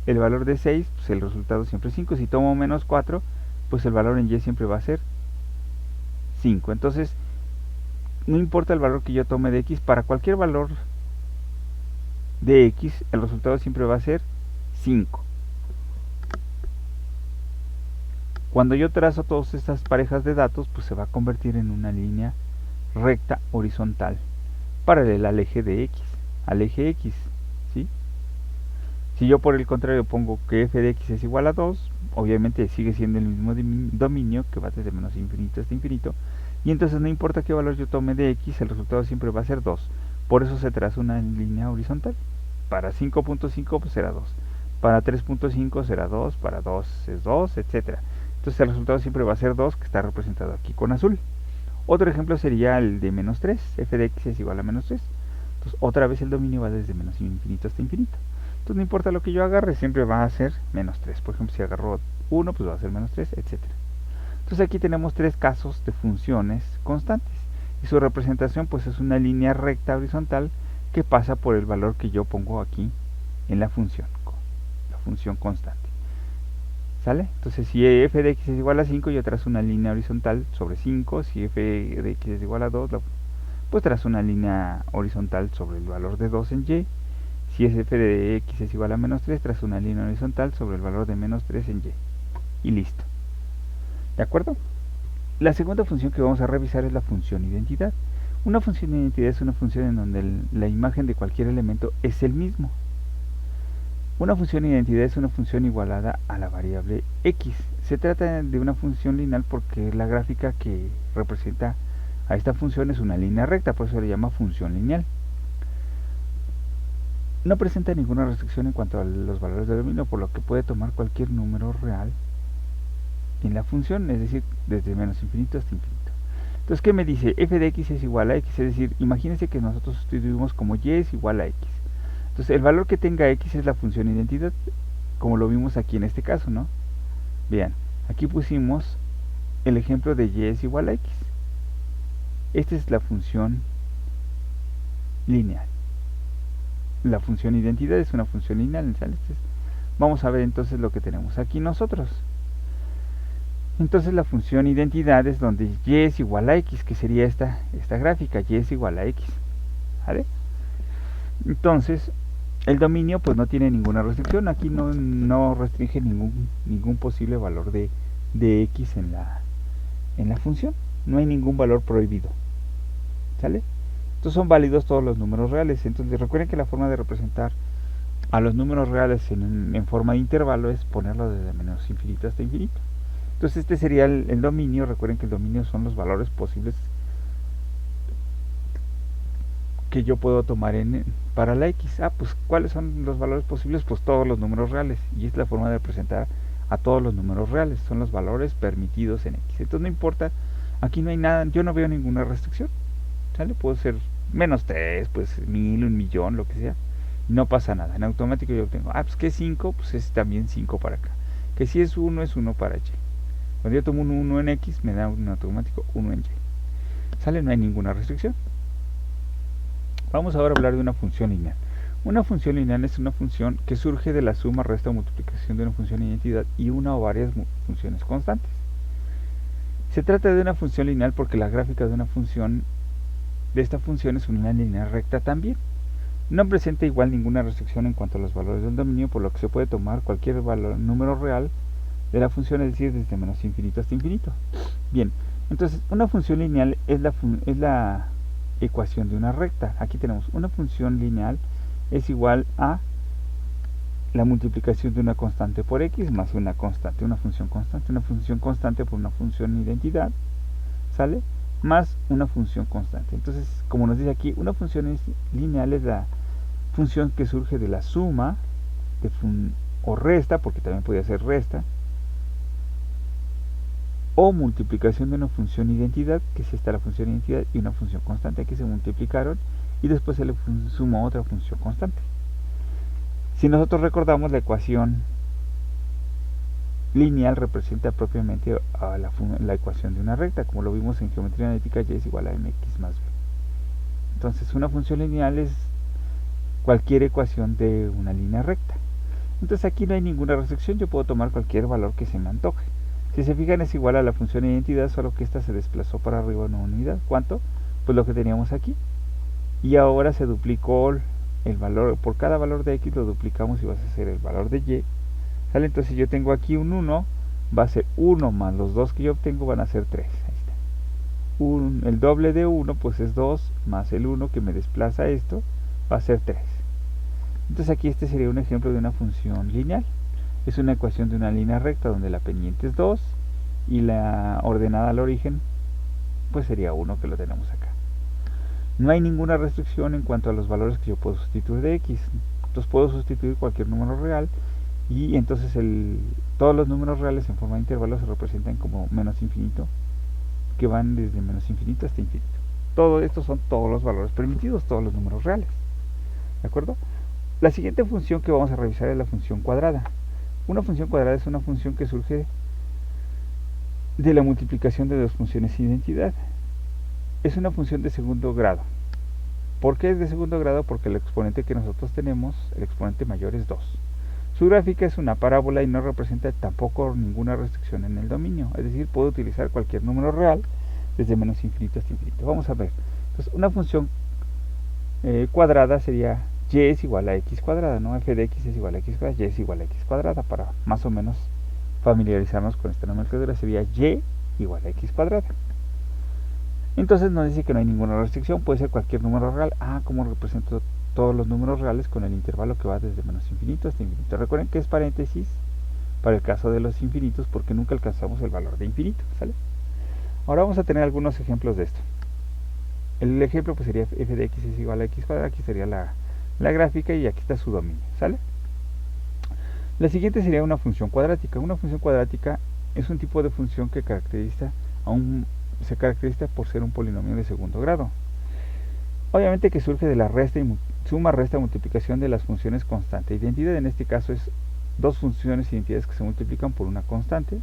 el valor de 6, pues el resultado siempre es 5. Si tomo menos 4, pues el valor en y siempre va a ser 5. Entonces, no importa el valor que yo tome de x, para cualquier valor de x, el resultado siempre va a ser 5. Cuando yo trazo todas estas parejas de datos, pues se va a convertir en una línea recta horizontal paralela al eje de x, ¿sí? Si yo por el contrario pongo que f de x es igual a 2, obviamente sigue siendo el mismo dominio que va desde menos infinito hasta infinito, y entonces no importa qué valor yo tome de x, el resultado siempre va a ser 2. Por eso se traza una línea horizontal. Para 5.5 pues será 2, para 3.5 será 2, para 2 es 2, etc. Entonces el resultado siempre va a ser 2, que está representado aquí con azul. Otro ejemplo sería el de menos 3, f de x es igual a menos 3. Entonces otra vez el dominio va desde menos infinito hasta infinito. Entonces no importa lo que yo agarre, siempre va a ser menos 3. Por ejemplo, si agarro 1, pues va a ser menos 3, etc. Entonces aquí tenemos tres casos de funciones constantes. Y su representación pues es una línea recta horizontal que pasa por el valor que yo pongo aquí en la función constante. ¿Sale? Entonces si f de x es igual a 5, yo trazo una línea horizontal sobre 5. Si f de x es igual a 2, pues trazo una línea horizontal sobre el valor de 2 en y. Si f de x es igual a menos 3, trazo una línea horizontal sobre el valor de menos 3 en y. Y listo. ¿De acuerdo? La segunda función que vamos a revisar es la función identidad. Una función de identidad es una función en donde la imagen de cualquier elemento es el mismo. Una función de identidad es una función igualada a la variable x. Se trata de una función lineal porque la gráfica que representa a esta función es una línea recta, por eso se le llama función lineal. No presenta ninguna restricción en cuanto a los valores de dominio, por lo que puede tomar cualquier número real en la función, es decir, desde menos infinito hasta infinito. Entonces, ¿qué me dice? F de x es igual a x, es decir, imagínense que nosotros sustituimos como y es igual a x. Entonces, el valor que tenga x es la función identidad, como lo vimos aquí en este caso, ¿no? Vean, aquí pusimos el ejemplo de y es igual a x. Esta es la función lineal. La función identidad es una función lineal. Vamos a ver entonces lo que tenemos aquí nosotros. Entonces la función identidad es donde y es igual a x, que sería esta gráfica, y es igual a x. ¿Vale? Entonces, el dominio pues no tiene ninguna restricción, aquí no restringe ningún posible valor de x en la función, no hay ningún valor prohibido. ¿Sale? Entonces son válidos todos los números reales. Entonces recuerden que la forma de representar a los números reales en forma de intervalo es ponerlo desde menos infinito hasta infinito. Entonces este sería el dominio. Recuerden que el dominio son los valores posibles que yo puedo tomar para la x. Pues ¿cuáles son los valores posibles? Pues todos los números reales, y es la forma de representar a todos los números reales, son los valores permitidos en x. Entonces no importa, aquí no hay nada, yo no veo ninguna restricción, ¿sale? Puedo ser -3, pues 1000, 1.000.000, lo que sea, no pasa nada, en automático yo tengo, pues que es 5, pues es también 5 para acá, que si es 1 es 1 para y. Cuando yo tomo un 1 en x, me da un automático 1 en y, ¿sale? No hay ninguna restricción. Vamos ahora a hablar de una función lineal. Una función lineal es una función que surge de la suma, resta o multiplicación de una función identidad y una o varias funciones constantes. Se trata de una función lineal porque la gráfica de esta función es una línea recta también. No presenta igual ninguna restricción en cuanto a los valores del dominio, por lo que se puede tomar cualquier número real de la función, es decir, desde menos infinito hasta infinito. Bien, entonces una función lineal es la ecuación de una recta. Aquí tenemos una función lineal es igual a la multiplicación de una constante por x más una constante, una función constante por una función identidad, ¿sale? Más una función constante. Entonces, como nos dice aquí, una función lineal es la función que surge de la suma o resta, porque también podría ser resta, o multiplicación de una función identidad, que es esta la función identidad, y una función constante que se multiplicaron y después se le sumó otra función constante. Si nosotros recordamos, la ecuación lineal representa propiamente a la ecuación de una recta, como lo vimos en geometría analítica, y es igual a mx más b. Entonces una función lineal es cualquier ecuación de una línea recta. Entonces aquí no hay ninguna restricción, yo puedo tomar cualquier valor que se me antoje. Si se fijan, es igual a la función identidad, solo que esta se desplazó para arriba una unidad. ¿Cuánto? Pues lo que teníamos aquí. Y ahora se duplicó el valor, por cada valor de x lo duplicamos y va a ser el valor de y. ¿Sale? Entonces si yo tengo aquí un 1, va a ser 1 más los 2 que yo obtengo van a ser 3. Ahí está. El doble de 1 pues es 2 más el 1 que me desplaza esto, va a ser 3. Entonces aquí este sería un ejemplo de una función lineal. Es una ecuación de una línea recta donde la pendiente es 2 y la ordenada al origen pues sería 1, que lo tenemos acá. No hay ninguna restricción en cuanto a los valores que yo puedo sustituir de x. Entonces puedo sustituir cualquier número real y entonces todos los números reales en forma de intervalos se representan como menos infinito, que van desde menos infinito hasta infinito. Todo esto son todos los valores permitidos, todos los números reales. ¿De acuerdo? La siguiente función que vamos a revisar es la función cuadrada. Una función cuadrada es una función que surge de la multiplicación de dos funciones de identidad. Es una función de segundo grado. ¿Por qué es de segundo grado? Porque el exponente que nosotros tenemos, el exponente mayor, es 2. Su gráfica es una parábola y no representa tampoco ninguna restricción en el dominio. Es decir, puedo utilizar cualquier número real desde menos infinito hasta infinito. Vamos a ver. Entonces, una función cuadrada sería y es igual a x cuadrada, ¿no? F de x es igual a x cuadrada, y es igual a x cuadrada. Para más o menos familiarizarnos con esta nomenclatura, sería y igual a x cuadrada. Entonces nos dice que no hay ninguna restricción, puede ser cualquier número real. ¿Cómo represento todos los números reales? Con el intervalo que va desde menos infinito hasta infinito. Recuerden que es paréntesis para el caso de los infinitos, porque nunca alcanzamos el valor de infinito, ¿sale? Ahora vamos a tener algunos ejemplos de esto. El ejemplo pues sería f de x es igual a x cuadrada, aquí sería la gráfica y aquí está su dominio, ¿sale? La siguiente sería una función cuadrática. Una función cuadrática es un tipo de función que se caracteriza por ser un polinomio de segundo grado. Obviamente que surge de la suma, resta, multiplicación de las funciones constante e identidad. En este caso es dos funciones identidades que se multiplican por una constante,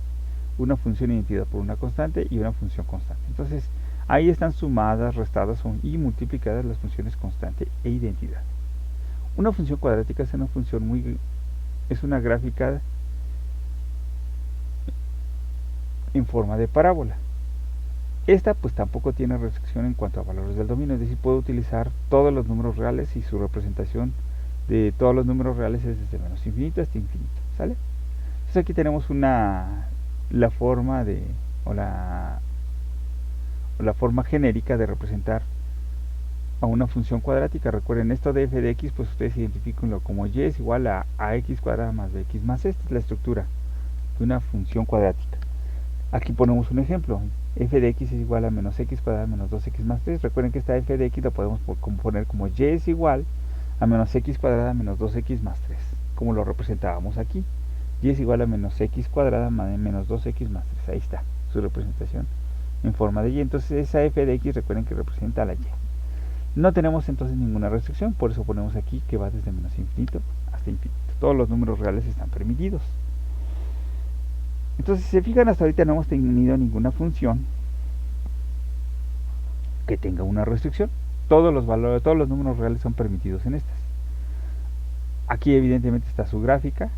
una función identidad por una constante y una función constante. Entonces ahí están sumadas, restadas y multiplicadas las funciones constante e identidad. Una función cuadrática es una función es una gráfica en forma de parábola. Esta pues tampoco tiene restricción en cuanto a valores del dominio, es decir, puedo utilizar todos los números reales y su representación de todos los números reales es desde menos infinito hasta infinito, ¿sale? Entonces aquí tenemos la forma la forma genérica de representar a una función cuadrática. Recuerden, esto de f de x, pues ustedes identificanlo como y es igual a ax cuadrada más bx más. Esta es la estructura de una función cuadrática. Aquí ponemos un ejemplo. f de x es igual a menos x cuadrada menos 2x más 3. Recuerden que esta f de x la podemos poner como y es igual a menos x cuadrada menos 2x más 3, como lo representábamos aquí. Y es igual a menos x cuadrada menos 2x más 3. Ahí está su representación en forma de y. Entonces esa f de x recuerden que representa la y. No tenemos entonces ninguna restricción, por eso ponemos aquí que va desde menos infinito hasta infinito. Todos los números reales están permitidos. Entonces, si se fijan, hasta ahorita no hemos tenido ninguna función que tenga una restricción. Todos los valores, todos los números reales son permitidos en estas. Aquí evidentemente está su gráfica.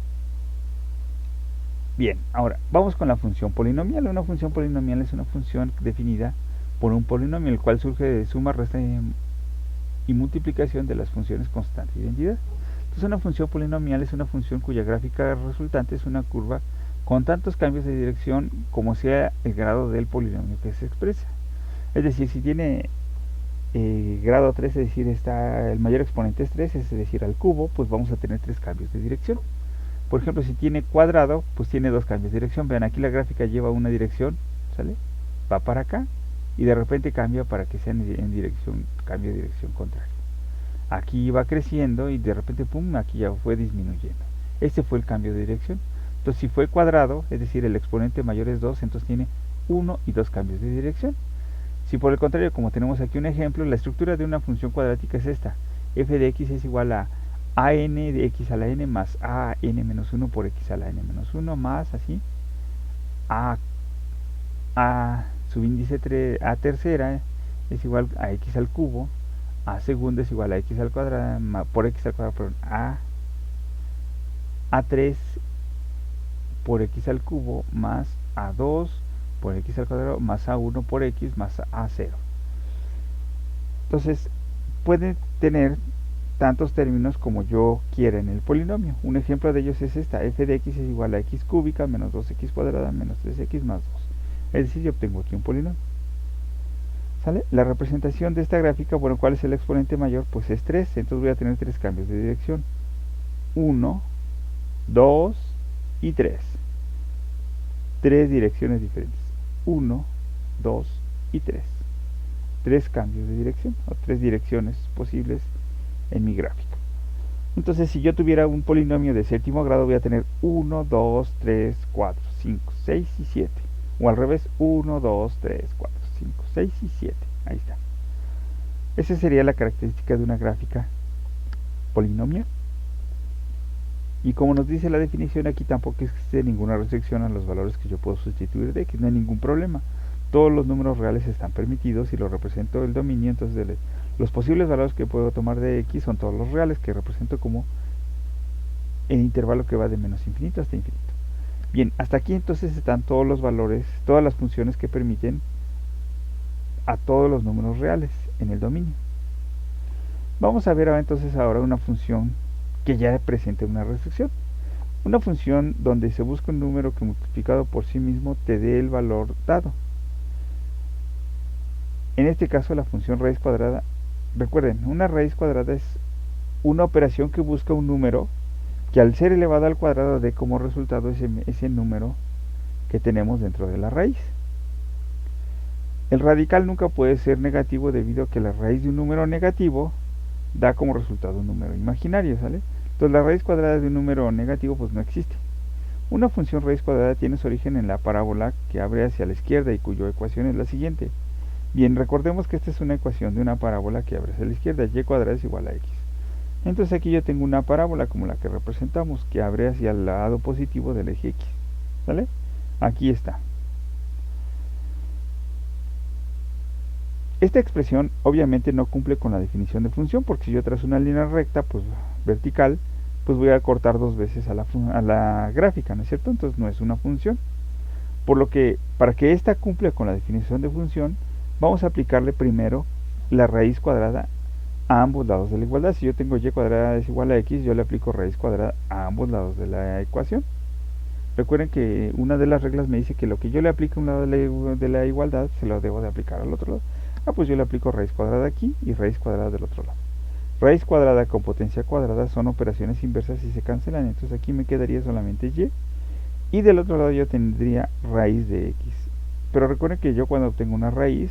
Bien, ahora vamos con la función polinomial. Una función polinomial es una función definida por un polinomio, el cual surge de suma, resta y multiplicación de las funciones constante y identidad. Entonces una función polinomial es una función cuya gráfica resultante es una curva con tantos cambios de dirección como sea el grado del polinomio que se expresa. Es decir, si tiene grado 3, es decir, el mayor exponente es 3, es decir, al cubo, pues vamos a tener 3 cambios de dirección. Por ejemplo, si tiene cuadrado, pues tiene 2 cambios de dirección. Vean, aquí la gráfica lleva una dirección, ¿sale? Va para acá y de repente cambia para que sea en dirección, cambio de dirección contraria. Aquí va creciendo y de repente, pum, aquí ya fue disminuyendo. Este fue el cambio de dirección. Entonces, si fue cuadrado, es decir, el exponente mayor es 2, entonces tiene 1 y 2 cambios de dirección. Si por el contrario, como tenemos aquí un ejemplo, la estructura de una función cuadrática es esta. F de x es igual a an de x a la n más a n menos 1 por x a la n menos 1 más así a subíndice a tercera es igual a x al cubo, a segunda es igual a x al cuadrado por x al cuadrado, perdón, a 3 por x al cubo más a2 por x al cuadrado más a1 por x más a0. Entonces puede tener tantos términos como yo quiera en el polinomio. Un ejemplo de ellos es esta: f de x es igual a x cúbica menos 2x cuadrada menos 3x más 2. Es decir, yo obtengo aquí un polinomio. ¿Sale? La representación de esta gráfica, bueno, ¿cuál es el exponente mayor? Pues es 3, entonces voy a tener 3 cambios de dirección. 1, 2 y 3. 3 direcciones diferentes. 1, 2 y 3. 3 cambios de dirección, o 3 direcciones posibles en mi gráfico. Entonces, si yo tuviera un polinomio de séptimo grado, voy a tener 1, 2, 3, 4, 5, 6 y 7. O al revés, 1, 2, 3, 4, 5, 6 y 7. Ahí está. Esa sería la característica de una gráfica polinomial. Y como nos dice la definición, aquí tampoco existe ninguna restricción a los valores que yo puedo sustituir de x, no hay ningún problema. Todos los números reales están permitidos y lo represento el dominio, entonces los posibles valores que puedo tomar de x son todos los reales, que represento como el intervalo que va de menos infinito hasta infinito. Bien, hasta aquí entonces están todos los valores, todas las funciones que permiten a todos los números reales en el dominio. Vamos a ver entonces ahora una función que ya presente una restricción. Una función donde se busca un número que multiplicado por sí mismo te dé el valor dado. En este caso la función raíz cuadrada, recuerden, una raíz cuadrada es una operación que busca un número que al ser elevado al cuadrado dé como resultado ese número que tenemos dentro de la raíz. El radical nunca puede ser negativo debido a que la raíz de un número negativo da como resultado un número imaginario, ¿sale? Entonces la raíz cuadrada de un número negativo pues no existe. Una función raíz cuadrada tiene su origen en la parábola que abre hacia la izquierda y cuya ecuación es la siguiente. Bien, recordemos que esta es una ecuación de una parábola que abre hacia la izquierda, y cuadrada es igual a x. Entonces aquí yo tengo una parábola como la que representamos, que abre hacia el lado positivo del eje x, ¿vale? Aquí está. Esta expresión obviamente no cumple con la definición de función, porque si yo trazo una línea recta, pues vertical, pues voy a cortar 2 veces a la gráfica, ¿no es cierto? Entonces no es una función. Por lo que, para que esta cumpla con la definición de función, vamos a aplicarle primero la raíz cuadrada a ambos lados de la igualdad. Si yo tengo y cuadrada es igual a x, yo le aplico raíz cuadrada a ambos lados de la ecuación. Recuerden que una de las reglas me dice que lo que yo le aplique a un lado de la igualdad, se lo debo de aplicar al otro lado. Pues yo le aplico raíz cuadrada aquí y raíz cuadrada del otro lado. Raíz cuadrada con potencia cuadrada son operaciones inversas y se cancelan, entonces aquí me quedaría solamente y del otro lado yo tendría raíz de x Pero recuerden que yo cuando obtengo una raíz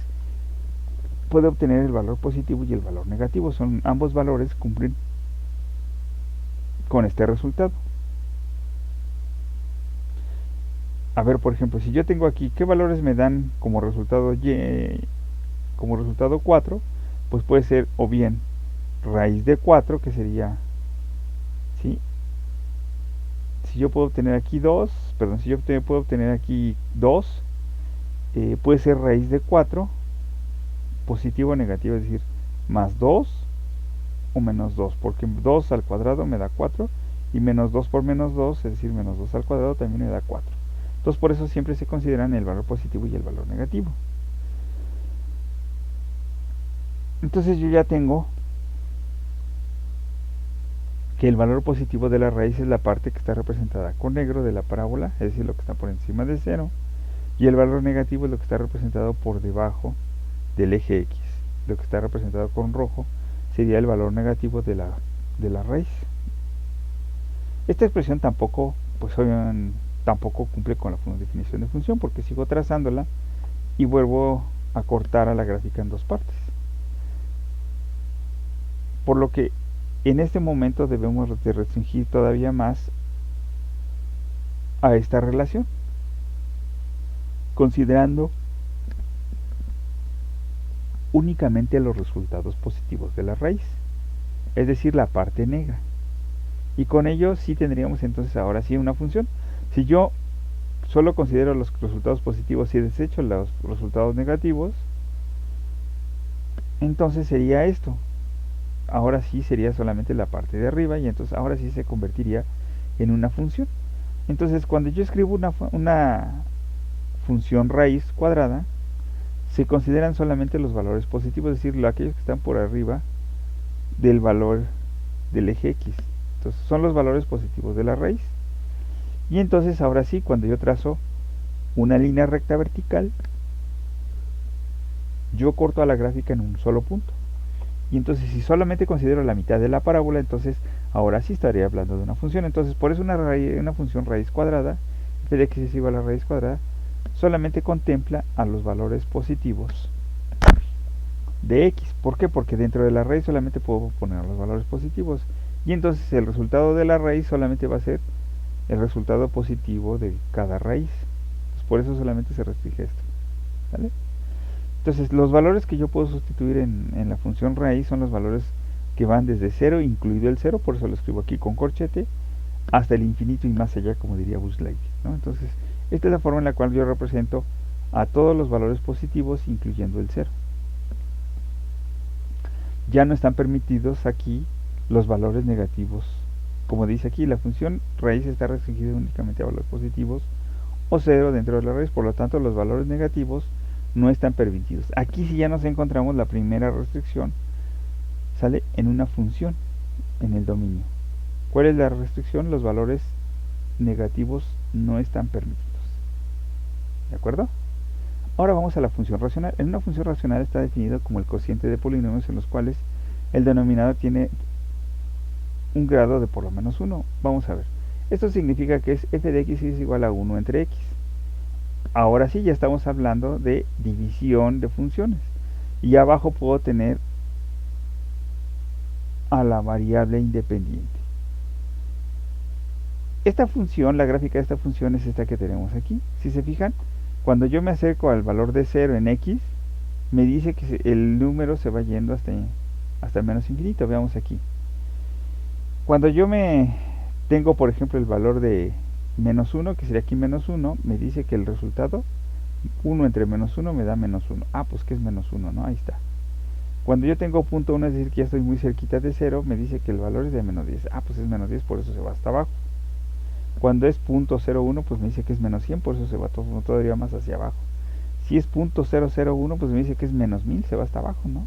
puedo obtener el valor positivo y el valor negativo. Ambos valores cumplen con este resultado. A ver, por ejemplo, si yo tengo aquí, ¿qué valores me dan como resultado como resultado 4? Pues puede ser o bien raíz de 4, que sería, ¿sí? Si yo puedo obtener aquí 2, perdón, si yo puedo obtener aquí 2, puede ser raíz de 4, positivo o negativo, es decir, más 2 o menos 2, porque 2 al cuadrado me da 4, y menos 2 por menos 2, es decir, menos 2 al cuadrado también me da 4. Entonces por eso siempre se consideran el valor positivo y el valor negativo. Entonces yo ya tengo que el valor positivo de la raíz es la parte que está representada con negro de la parábola, es decir, lo que está por encima de 0, y el valor negativo es lo que está representado por debajo del eje X. Lo que está representado con rojo sería el valor negativo de la raíz. Esta expresión tampoco, pues tampoco cumple con la definición de función, porque sigo trazándola y vuelvo a cortar a la gráfica en dos partes. Por lo que en este momento debemos de restringir todavía más a esta relación, considerando únicamente los resultados positivos de la raíz, es decir, la parte negra. Y con ello sí tendríamos entonces ahora sí una función. Si yo solo considero los resultados positivos y desecho los resultados negativos, entonces sería esto. Ahora sí sería solamente la parte de arriba, y entonces ahora sí se convertiría en una función. Entonces cuando yo escribo una función raíz cuadrada, se consideran solamente los valores positivos, es decir, aquellos que están por arriba del valor del eje X. Entonces son los valores positivos de la raíz. Y entonces ahora sí, cuando yo trazo una línea recta vertical, yo corto a la gráfica en un solo punto. Y entonces si solamente considero la mitad de la parábola, entonces ahora sí estaría hablando de una función. Entonces por eso una función raíz cuadrada, f de x es igual a la raíz cuadrada, solamente contempla a los valores positivos de x. ¿Por qué? Porque dentro de la raíz solamente puedo poner los valores positivos. Y entonces el resultado de la raíz solamente va a ser el resultado positivo de cada raíz. Entonces, por eso solamente se restringe esto. ¿Vale? Entonces los valores que yo puedo sustituir en la función raíz son los valores que van desde 0, incluido el 0, por eso lo escribo aquí con corchete, hasta el infinito y más allá, como diría Buzz Lightyear, ¿no? Entonces esta es la forma en la cual yo represento a todos los valores positivos, incluyendo el 0. Ya no están permitidos aquí los valores negativos. Como dice aquí, la función raíz está restringida únicamente a valores positivos o 0 dentro de la raíz, por lo tanto los valores negativos no están permitidos. Aquí sí ya nos encontramos la primera restricción, sale en una función, en el dominio. ¿Cuál es la restricción? Los valores negativos no están permitidos. ¿De acuerdo? Ahora vamos a la función racional. En una función racional está definido como el cociente de polinomios en los cuales el denominador tiene un grado de por lo menos 1. Vamos a ver. Esto significa que es f de x es igual a 1 entre x. Ahora sí ya estamos hablando de división de funciones. Y abajo puedo tener a la variable independiente. Esta función, la gráfica de esta función es esta que tenemos aquí. Si se fijan, cuando yo me acerco al valor de 0 en x, me dice que el número se va yendo hasta el menos infinito. Veamos aquí. Cuando yo tengo, por ejemplo, el valor de menos 1, que sería aquí menos 1, me dice que el resultado, 1 entre menos 1 me da menos 1. Ah, pues que es menos 1, ¿no? Ahí está. Cuando yo tengo punto 1, es decir, que ya estoy muy cerquita de 0, me dice que el valor es de menos 10. Ah, pues es menos 10, por eso se va hasta abajo. Cuando es punto 0,1, pues me dice que es menos 100, por eso se va todavía más hacia abajo. Si es punto 001, pues me dice que es menos 1000, se va hasta abajo, ¿no?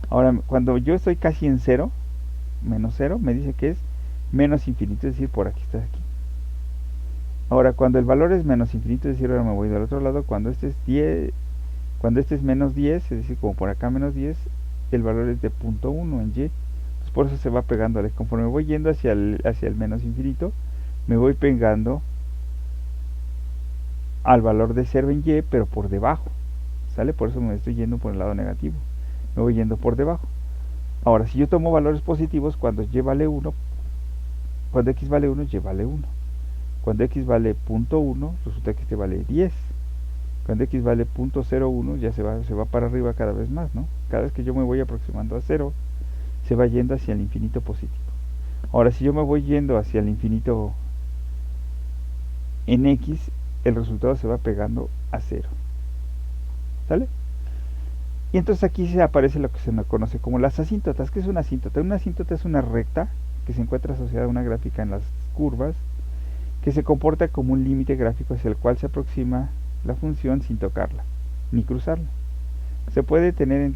Ahora, cuando yo estoy casi en 0, menos 0, me dice que es menos infinito, es decir, por aquí está aquí. Ahora, cuando el valor es menos infinito, es decir, ahora me voy del otro lado, cuando este es 10, cuando este es menos 10, es decir, como por acá menos 10, el valor es de punto 1 en y. Entonces, por eso se va pegando, conforme voy yendo hacia el menos infinito, me voy pegando al valor de 0 en y, pero por debajo, ¿sale? Por eso me estoy yendo por el lado negativo, me voy yendo por debajo. Ahora, si yo tomo valores positivos, cuando y vale 1, cuando x vale 1, y vale 1. Cuando x vale 0.1, resulta que este vale 10. Cuando x vale 0.01, ya se va para arriba cada vez más, ¿no? Cada vez que yo me voy aproximando a 0, se va yendo hacia el infinito positivo. Ahora, si yo me voy yendo hacia el infinito en x, el resultado se va pegando a 0. ¿Sale? Y entonces aquí se aparece lo que se conoce como las asíntotas. ¿Qué es una asíntota? Una asíntota es una recta que se encuentra asociada a una gráfica en las curvas, que se comporta como un límite gráfico hacia el cual se aproxima la función sin tocarla, ni cruzarla. Se puede tener en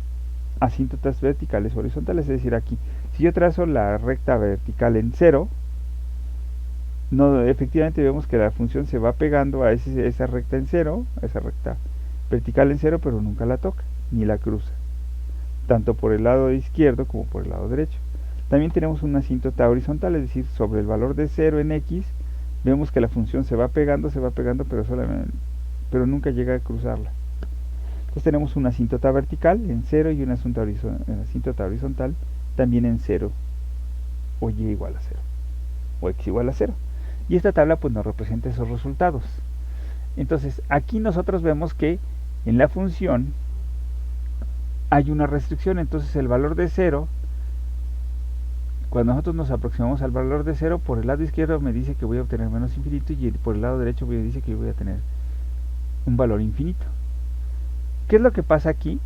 asíntotas verticales o horizontales, es decir, aquí, si yo trazo la recta vertical en 0, no, efectivamente vemos que la función se va pegando a esa recta en 0, a esa recta vertical en 0, pero nunca la toca, ni la cruza, tanto por el lado izquierdo como por el lado derecho. También tenemos una asíntota horizontal, es decir, sobre el valor de 0 en x, vemos que la función se va pegando, pero nunca llega a cruzarla. Entonces tenemos una asíntota vertical en 0 y una asíntota horizontal también en 0, o y igual a 0, o x igual a 0. Y esta tabla pues nos representa esos resultados. Entonces aquí nosotros vemos que en la función hay una restricción, entonces el valor de 0, cuando nosotros nos aproximamos al valor de 0, por el lado izquierdo me dice que voy a obtener menos infinito, y por el lado derecho me dice que voy a tener un valor infinito. ¿Qué es lo que pasa aquí?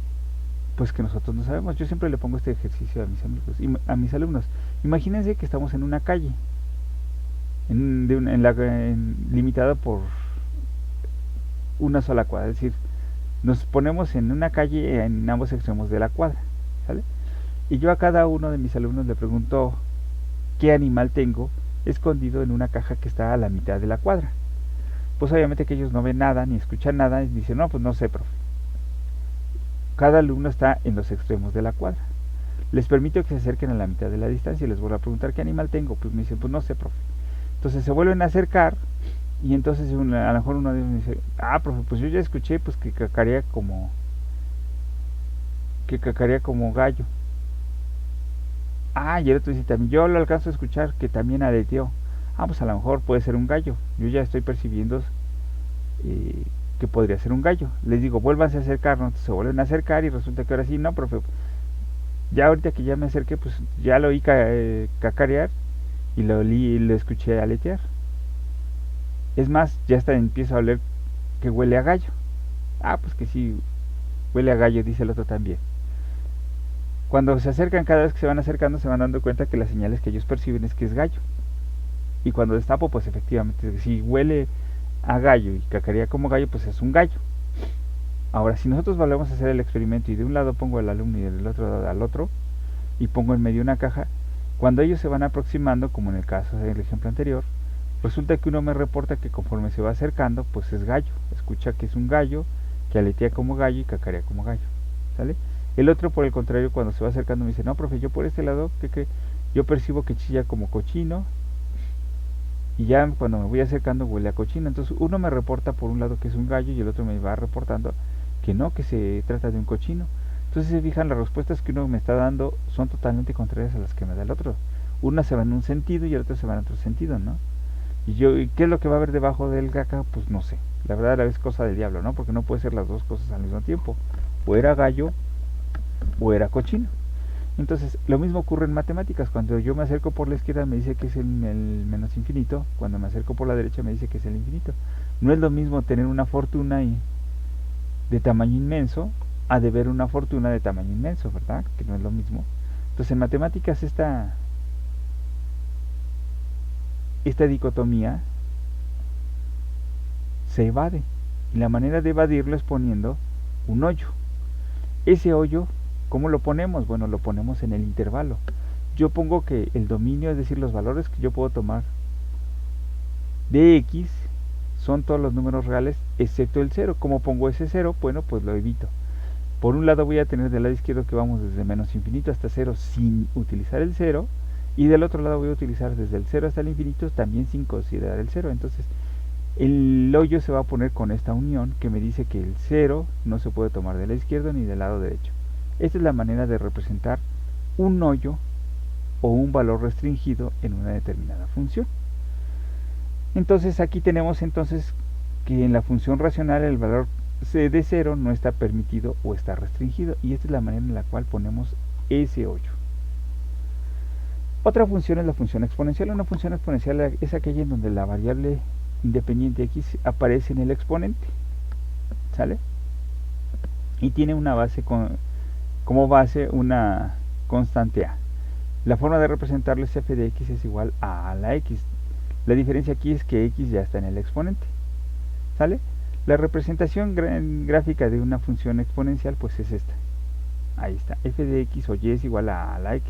Pues que nosotros no sabemos. Yo siempre le pongo este ejercicio a mis amigos y a mis alumnos. Imagínense que estamos en una calle, limitada por una sola cuadra, es decir, nos ponemos en una calle en ambos extremos de la cuadra, ¿sale? Y yo a cada uno de mis alumnos le pregunto qué animal tengo escondido en una caja que está a la mitad de la cuadra. Pues obviamente que ellos no ven nada, ni escuchan nada, y dicen, no, pues no sé, profe. Cada alumno está en los extremos de la cuadra. Les permito que se acerquen a la mitad de la distancia y les vuelvo a preguntar qué animal tengo. Pues me dicen, pues no sé, profe. Entonces se vuelven a acercar y entonces a lo mejor uno de ellos me dice, ah, profe, pues yo ya escuché pues que cacarea como gallo. Ah, y el otro dice también, yo lo alcanzo a escuchar que también aleteó. Ah, pues a lo mejor puede ser un gallo. Yo ya estoy percibiendo que podría ser un gallo. Les digo, vuélvanse a acercar, ¿no? Se vuelven a acercar y resulta que ahora sí, no, profe, ya ahorita que ya me acerqué, pues ya lo oí cacarear y lo escuché aletear. Es más, ya hasta empiezo a oler que huele a gallo. Ah, pues que sí, huele a gallo, dice el otro también. Cuando se acercan, cada vez que se van acercando, se van dando cuenta que las señales que ellos perciben es que es gallo. Y cuando destapo, pues efectivamente, si huele a gallo y cacarea como gallo, pues es un gallo. Ahora, si nosotros volvemos a hacer el experimento y de un lado pongo al alumno y del otro lado al otro, y pongo en medio una caja, cuando ellos se van aproximando, como en el caso del ejemplo anterior, resulta que uno me reporta que conforme se va acercando, pues es gallo. Escucha que es un gallo, que aletea como gallo y cacarea como gallo. ¿Sale? El otro, por el contrario, cuando se va acercando me dice, no, profe, yo por este lado, que yo percibo que chilla como cochino, y ya cuando me voy acercando huele a cochino. Entonces uno me reporta por un lado que es un gallo y el otro me va reportando que no, que se trata de un cochino. Entonces se fijan, las respuestas que uno me está dando son totalmente contrarias a las que me da el otro. Una se va en un sentido y el otro se va en otro sentido, ¿no? ¿Y qué es lo que va a haber debajo del caca? Pues no sé. La verdad es cosa del diablo, ¿no? Porque no puede ser las dos cosas al mismo tiempo. O era gallo o era cochino. Entonces, lo mismo ocurre en matemáticas. Cuando yo me acerco por la izquierda me dice que es el menos infinito. Cuando me acerco por la derecha me dice que es el infinito. No es lo mismo tener una fortuna de tamaño inmenso a de ver una fortuna de tamaño inmenso, ¿verdad? Que no es lo mismo. Entonces, en matemáticas esta dicotomía se evade. Y la manera de evadirlo es poniendo un hoyo. Ese hoyo, ¿cómo lo ponemos? Bueno, lo ponemos en el intervalo. Yo pongo que el dominio, es decir, los valores que yo puedo tomar de x son todos los números reales excepto el 0. ¿Cómo pongo ese 0? Bueno, pues lo evito. Por un lado voy a tener del lado izquierdo que vamos desde menos infinito hasta 0 sin utilizar el 0. Y del otro lado voy a utilizar desde el 0 hasta el infinito también sin considerar el 0. Entonces, el hoyo se va a poner con esta unión que me dice que el 0 no se puede tomar del lado izquierdo ni del lado derecho. Esta es la manera de representar un hoyo o un valor restringido en una determinada función. Entonces aquí tenemos entonces que en la función racional el valor de 0 no está permitido o está restringido, y esta es la manera en la cual ponemos ese hoyo. Otra función es la función exponencial. Una función exponencial es aquella en donde la variable independiente x aparece en el exponente, ¿sale? Y tiene una base como base una constante a. La forma de representarlo es f de x es igual a la x. La diferencia aquí es que x ya está en el exponente, ¿sale? La representación gráfica de una función exponencial pues es esta. Ahí está, f de x o y es igual a la x.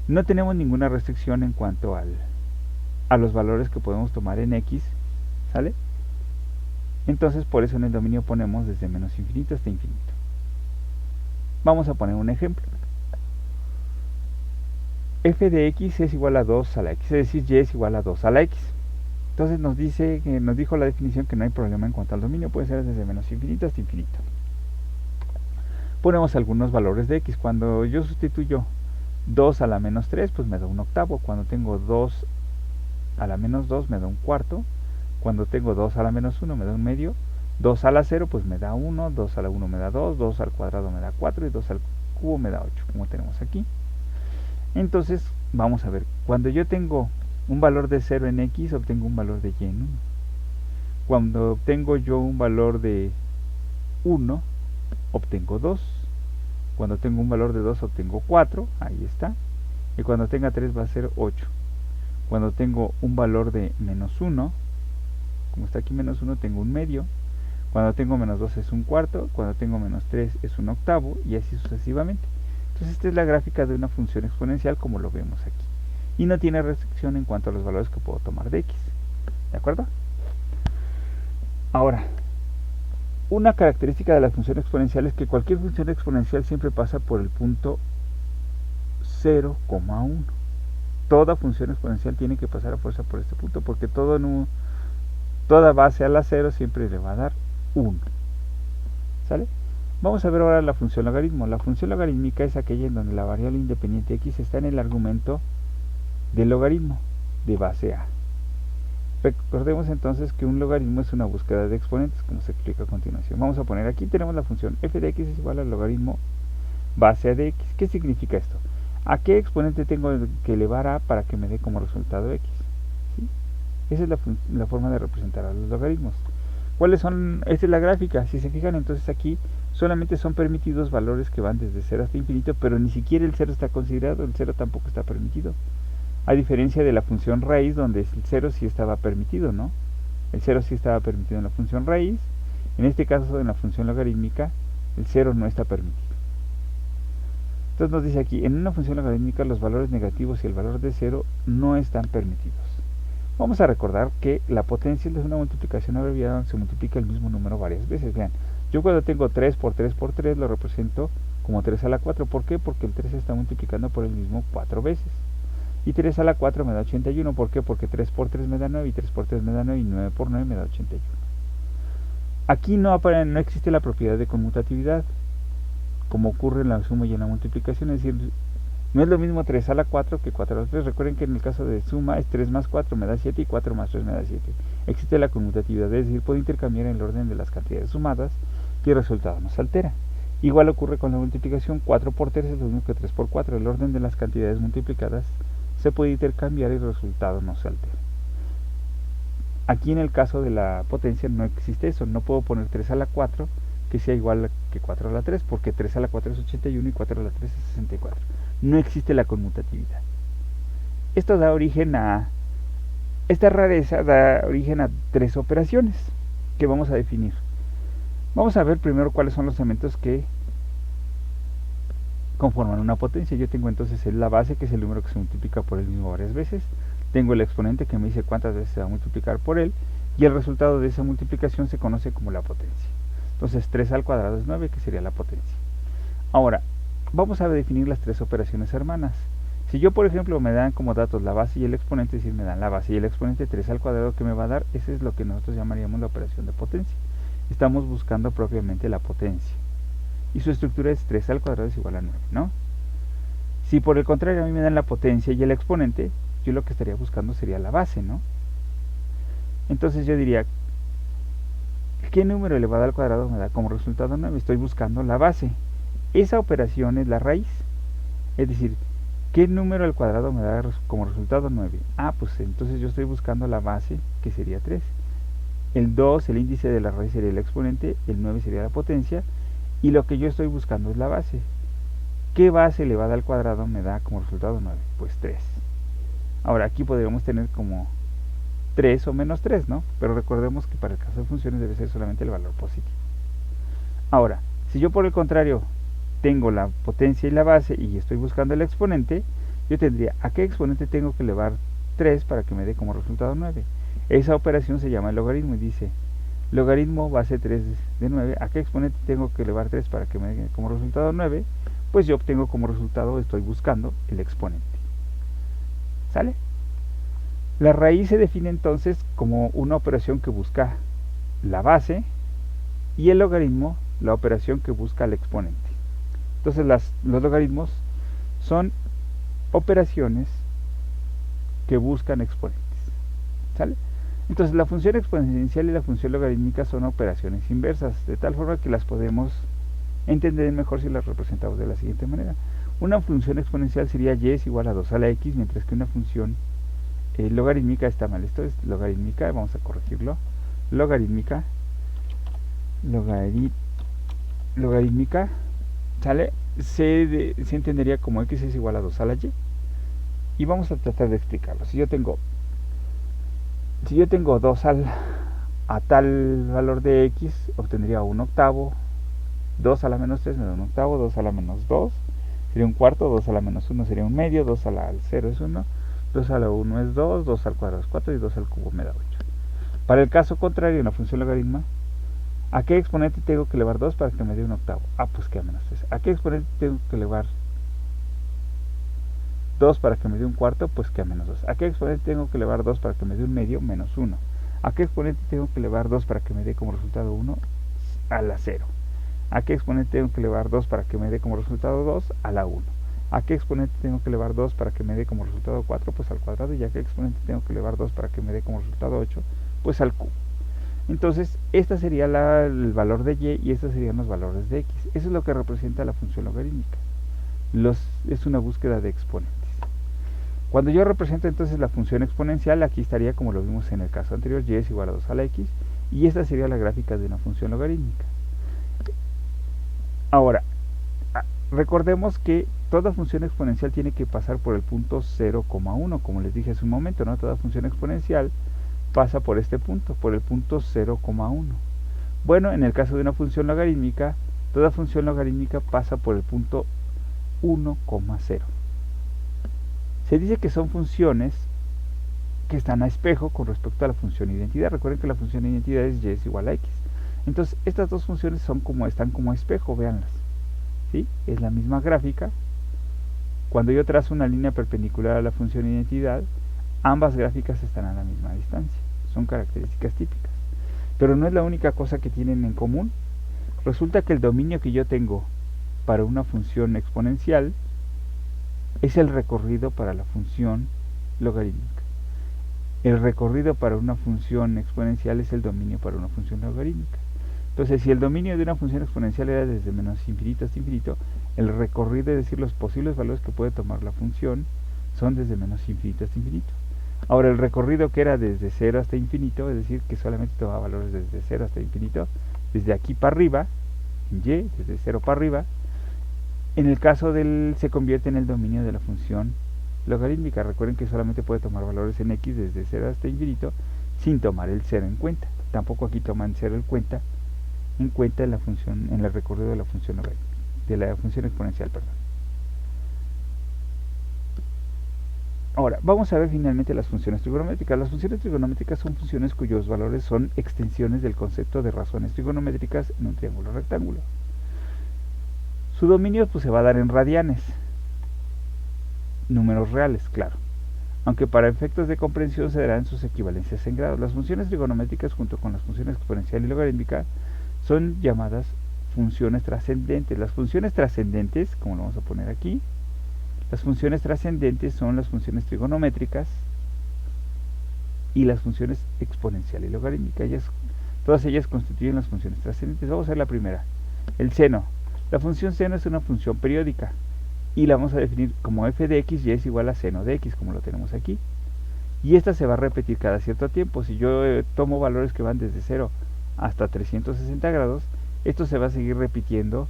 No tenemos ninguna restricción en cuanto a los valores que podemos tomar en x, ¿sale? Entonces por eso en el dominio ponemos desde menos infinito hasta infinito. Vamos a poner un ejemplo. F de x es igual a 2 a la x, es decir, y es igual a 2 a la x. Entonces nos dijo la definición que no hay problema en cuanto al dominio, puede ser desde menos infinito hasta infinito. Ponemos algunos valores de x. Cuando yo sustituyo 2 a la menos 3, pues me da un octavo. Cuando tengo 2 a la menos 2, me da un cuarto. Cuando tengo 2 a la menos 1, me da un medio. 2 a la 0, pues me da 1. 2 a la 1 me da 2. 2 al cuadrado me da 4. Y 2 al cubo me da 8, como tenemos aquí. Entonces, vamos a ver. Cuando yo tengo un valor de 0 en x, obtengo un valor de y en 1. Cuando obtengo yo un valor de 1, obtengo 2. Cuando tengo un valor de 2, obtengo 4. Ahí está. Y cuando tenga 3 va a ser 8. Cuando tengo un valor de menos 1, como está aquí menos 1, tengo un medio. Cuando tengo menos 2 es un cuarto. Cuando tengo menos 3 es un octavo. Y así sucesivamente. Entonces esta es la gráfica de una función exponencial como lo vemos aquí. Y no tiene restricción en cuanto a los valores que puedo tomar de x. ¿De acuerdo? Ahora, una característica de la función exponencial es que cualquier función exponencial siempre pasa por el punto 0,1. Toda función exponencial tiene que pasar a fuerza por este punto, porque toda base a la 0 siempre le va a dar 1. ¿Sale? Vamos a ver ahora la función logaritmo. La función logarítmica es aquella en donde la variable independiente x está en el argumento del logaritmo de base a. Recordemos entonces que un logaritmo es una búsqueda de exponentes, como se explica a continuación. Vamos a poner aquí, tenemos la función f de x es igual al logaritmo base a de x. ¿Qué significa esto? ¿A qué exponente tengo que elevar a para que me dé como resultado x? ¿Sí? Esa es la forma de representar a los logaritmos. ¿Cuáles son? Esta es la gráfica. Si se fijan, entonces aquí solamente son permitidos valores que van desde 0 hasta infinito, pero ni siquiera el 0 está considerado, el 0 tampoco está permitido. A diferencia de la función raíz, donde el 0 sí estaba permitido, ¿no? El 0 sí estaba permitido en la función raíz. En este caso, en la función logarítmica, el 0 no está permitido. Entonces nos dice aquí, en una función logarítmica los valores negativos y el valor de 0 no están permitidos. Vamos a recordar que la potencia es una multiplicación abreviada donde se multiplica el mismo número varias veces. Vean, yo cuando tengo 3 por 3 por 3 lo represento como 3 a la 4. ¿Por qué? Porque el 3 se está multiplicando por el mismo 4 veces. Y 3 a la 4 me da 81. ¿Por qué? Porque 3 por 3 me da 9 y 3 por 3 me da 9 y 9 por 9 me da 81. Aquí no existe la propiedad de conmutatividad, como ocurre en la suma y en la multiplicación. Es decir, no es lo mismo 3 a la 4 que 4 a la 3. Recuerden que en el caso de suma es 3 más 4 me da 7 y 4 más 3 me da 7. Existe la conmutatividad, es decir, puedo intercambiar en el orden de las cantidades sumadas y el resultado no se altera. Igual ocurre con la multiplicación. 4 por 3 es lo mismo que 3 por 4. El orden de las cantidades multiplicadas se puede intercambiar y el resultado no se altera. Aquí en el caso de la potencia no existe eso. No puedo poner 3 a la 4 que sea igual que 4 a la 3, porque 3 a la 4 es 81 y 4 a la 3 es 64. No existe la conmutatividad. Esto da origen a... Esta rareza da origen a 3 operaciones que vamos a definir. Vamos a ver primero cuáles son los elementos que conforman una potencia. Yo tengo entonces la base, que es el número que se multiplica por el mismo varias veces. Tengo el exponente, que me dice cuántas veces se va a multiplicar por él, y el resultado de esa multiplicación se conoce como la potencia. Entonces 3 al cuadrado es 9, que sería la potencia. Ahora, vamos a definir las 3 operaciones hermanas. Si yo, por ejemplo, me dan como datos la base y el exponente, es decir, me dan la base y el exponente 3 al cuadrado, que me va a dar, esa es lo que nosotros llamaríamos la operación de potencia. Estamos buscando propiamente la potencia. Y su estructura es 3 al cuadrado es igual a 9, ¿no? Si por el contrario a mí me dan la potencia y el exponente, yo lo que estaría buscando sería la base, ¿no? Entonces yo diría, ¿qué número elevado al cuadrado me da como resultado 9? Estoy buscando la base. Esa operación es la raíz. Es decir, ¿qué número al cuadrado me da como resultado 9? Ah, pues entonces yo estoy buscando la base, que sería 3. El 2, el índice de la raíz sería el exponente, el 9 sería la potencia, y lo que yo estoy buscando es la base. ¿Qué base elevada al cuadrado me da como resultado 9? Pues 3. Ahora aquí podríamos tener como 3 o menos 3, ¿no? Pero recordemos que para el caso de funciones debe ser solamente el valor positivo. Ahora, si yo por el contrario tengo la potencia y la base y estoy buscando el exponente, yo tendría, ¿a qué exponente tengo que elevar 3 para que me dé como resultado 9? Esa operación se llama el logaritmo y dice, logaritmo base 3 de 9, ¿a qué exponente tengo que elevar 3 para que me dé como resultado 9? Pues yo obtengo como resultado, estoy buscando el exponente. ¿Sale? La raíz se define entonces como una operación que busca la base y el logaritmo la operación que busca el exponente. Entonces los logaritmos son operaciones que buscan exponentes. ¿Sale? Entonces la función exponencial y la función logarítmica son operaciones inversas, de tal forma que las podemos entender mejor si las representamos de la siguiente manera. Una función exponencial sería y es igual a 2 a la x, mientras que una función logarítmica está mal. Esto es logarítmica, vamos a corregirlo. Logarítmica, ¿sale? Se entendería como x es igual a 2 a la y. Y vamos a tratar de explicarlo. Si yo tengo 2 a tal valor de x, obtendría 1 octavo. 2 a la menos 3 me da 1 octavo, 2 a la menos 2 sería un cuarto, 2 a la menos 1 sería un medio, 2 a la 0 es 1, 2 a la 1 es 2, 2 al cuadrado es 4 y 2 al cubo me da 8. Para el caso contrario, en la función logaritma, ¿a qué exponente tengo que elevar 2 para que me dé un octavo? Ah, pues que a menos 3. ¿A qué exponente tengo que elevar 2 para que me dé un cuarto? Pues que a menos 2. ¿A qué exponente tengo que elevar 2 para que me dé un medio? Menos 1. ¿A qué exponente tengo que elevar 2 para que me dé como resultado 1? A la 0. ¿A qué exponente tengo que elevar 2 para que me dé como resultado 2? A la 1. ¿A qué exponente tengo que elevar 2 para que me dé como resultado 4? Pues al cuadrado. ¿Y a qué exponente tengo que elevar 2 para que me dé como resultado 8? Pues al cubo. Entonces, esta sería el valor de y y estos serían los valores de x. Eso es lo que representa la función logarítmica. Es una búsqueda de exponentes. Cuando yo represento entonces la función exponencial, aquí estaría como lo vimos en el caso anterior, y es igual a 2 a la x, y esta sería la gráfica de una función logarítmica. Ahora, recordemos que toda función exponencial tiene que pasar por el punto 0,1, como les dije hace un momento, ¿no? Toda función exponencial pasa por este punto, por el punto 0,1. Bueno, en el caso de una función logarítmica, toda función logarítmica pasa por el punto 1,0. Se dice que son funciones que están a espejo con respecto a la función identidad. Recuerden que la función identidad es y es igual a x. Entonces, estas dos funciones están como a espejo, véanlas. ¿Sí? Es la misma gráfica. Cuando yo trazo una línea perpendicular a la función identidad, ambas gráficas están a la misma distancia. Son características típicas. Pero no es la única cosa que tienen en común. Resulta que el dominio que yo tengo para una función exponencial es el recorrido para la función logarítmica. El recorrido para una función exponencial es el dominio para una función logarítmica. Entonces, si el dominio de una función exponencial era desde menos infinito hasta infinito, el recorrido, es decir, los posibles valores que puede tomar la función, son desde menos infinito hasta infinito. Ahora, el recorrido que era desde 0 hasta infinito, es decir, que solamente tomaba valores desde 0 hasta infinito, desde aquí para arriba, y, desde 0 para arriba, en el caso se convierte en el dominio de la función logarítmica. Recuerden que solamente puede tomar valores en x desde 0 hasta infinito sin tomar el 0 en cuenta. Tampoco aquí toman 0 en cuenta en la función, en el recorrido de la función logarítmica, de la función exponencial, perdón. Ahora, vamos a ver finalmente las funciones trigonométricas. Las funciones trigonométricas son funciones cuyos valores son extensiones del concepto de razones trigonométricas en un triángulo rectángulo. Su dominio pues se va a dar en radianes. números reales, claro. Aunque para efectos de comprensión se darán sus equivalencias en grados. Las funciones trigonométricas junto con las funciones exponencial y logarítmica son llamadas funciones trascendentes. Las funciones trascendentes, como lo vamos a poner aquí, las funciones trascendentes son las funciones trigonométricas y las funciones exponencial y logarítmica. Todas ellas constituyen las funciones trascendentes. Vamos a ver la primera, el seno. La función seno es una función periódica y la vamos a definir como f de x y es igual a seno de x, como lo tenemos aquí. Y esta se va a repetir cada cierto tiempo. Si yo tomo valores que van desde 0 hasta 360 grados, esto se va a seguir repitiendo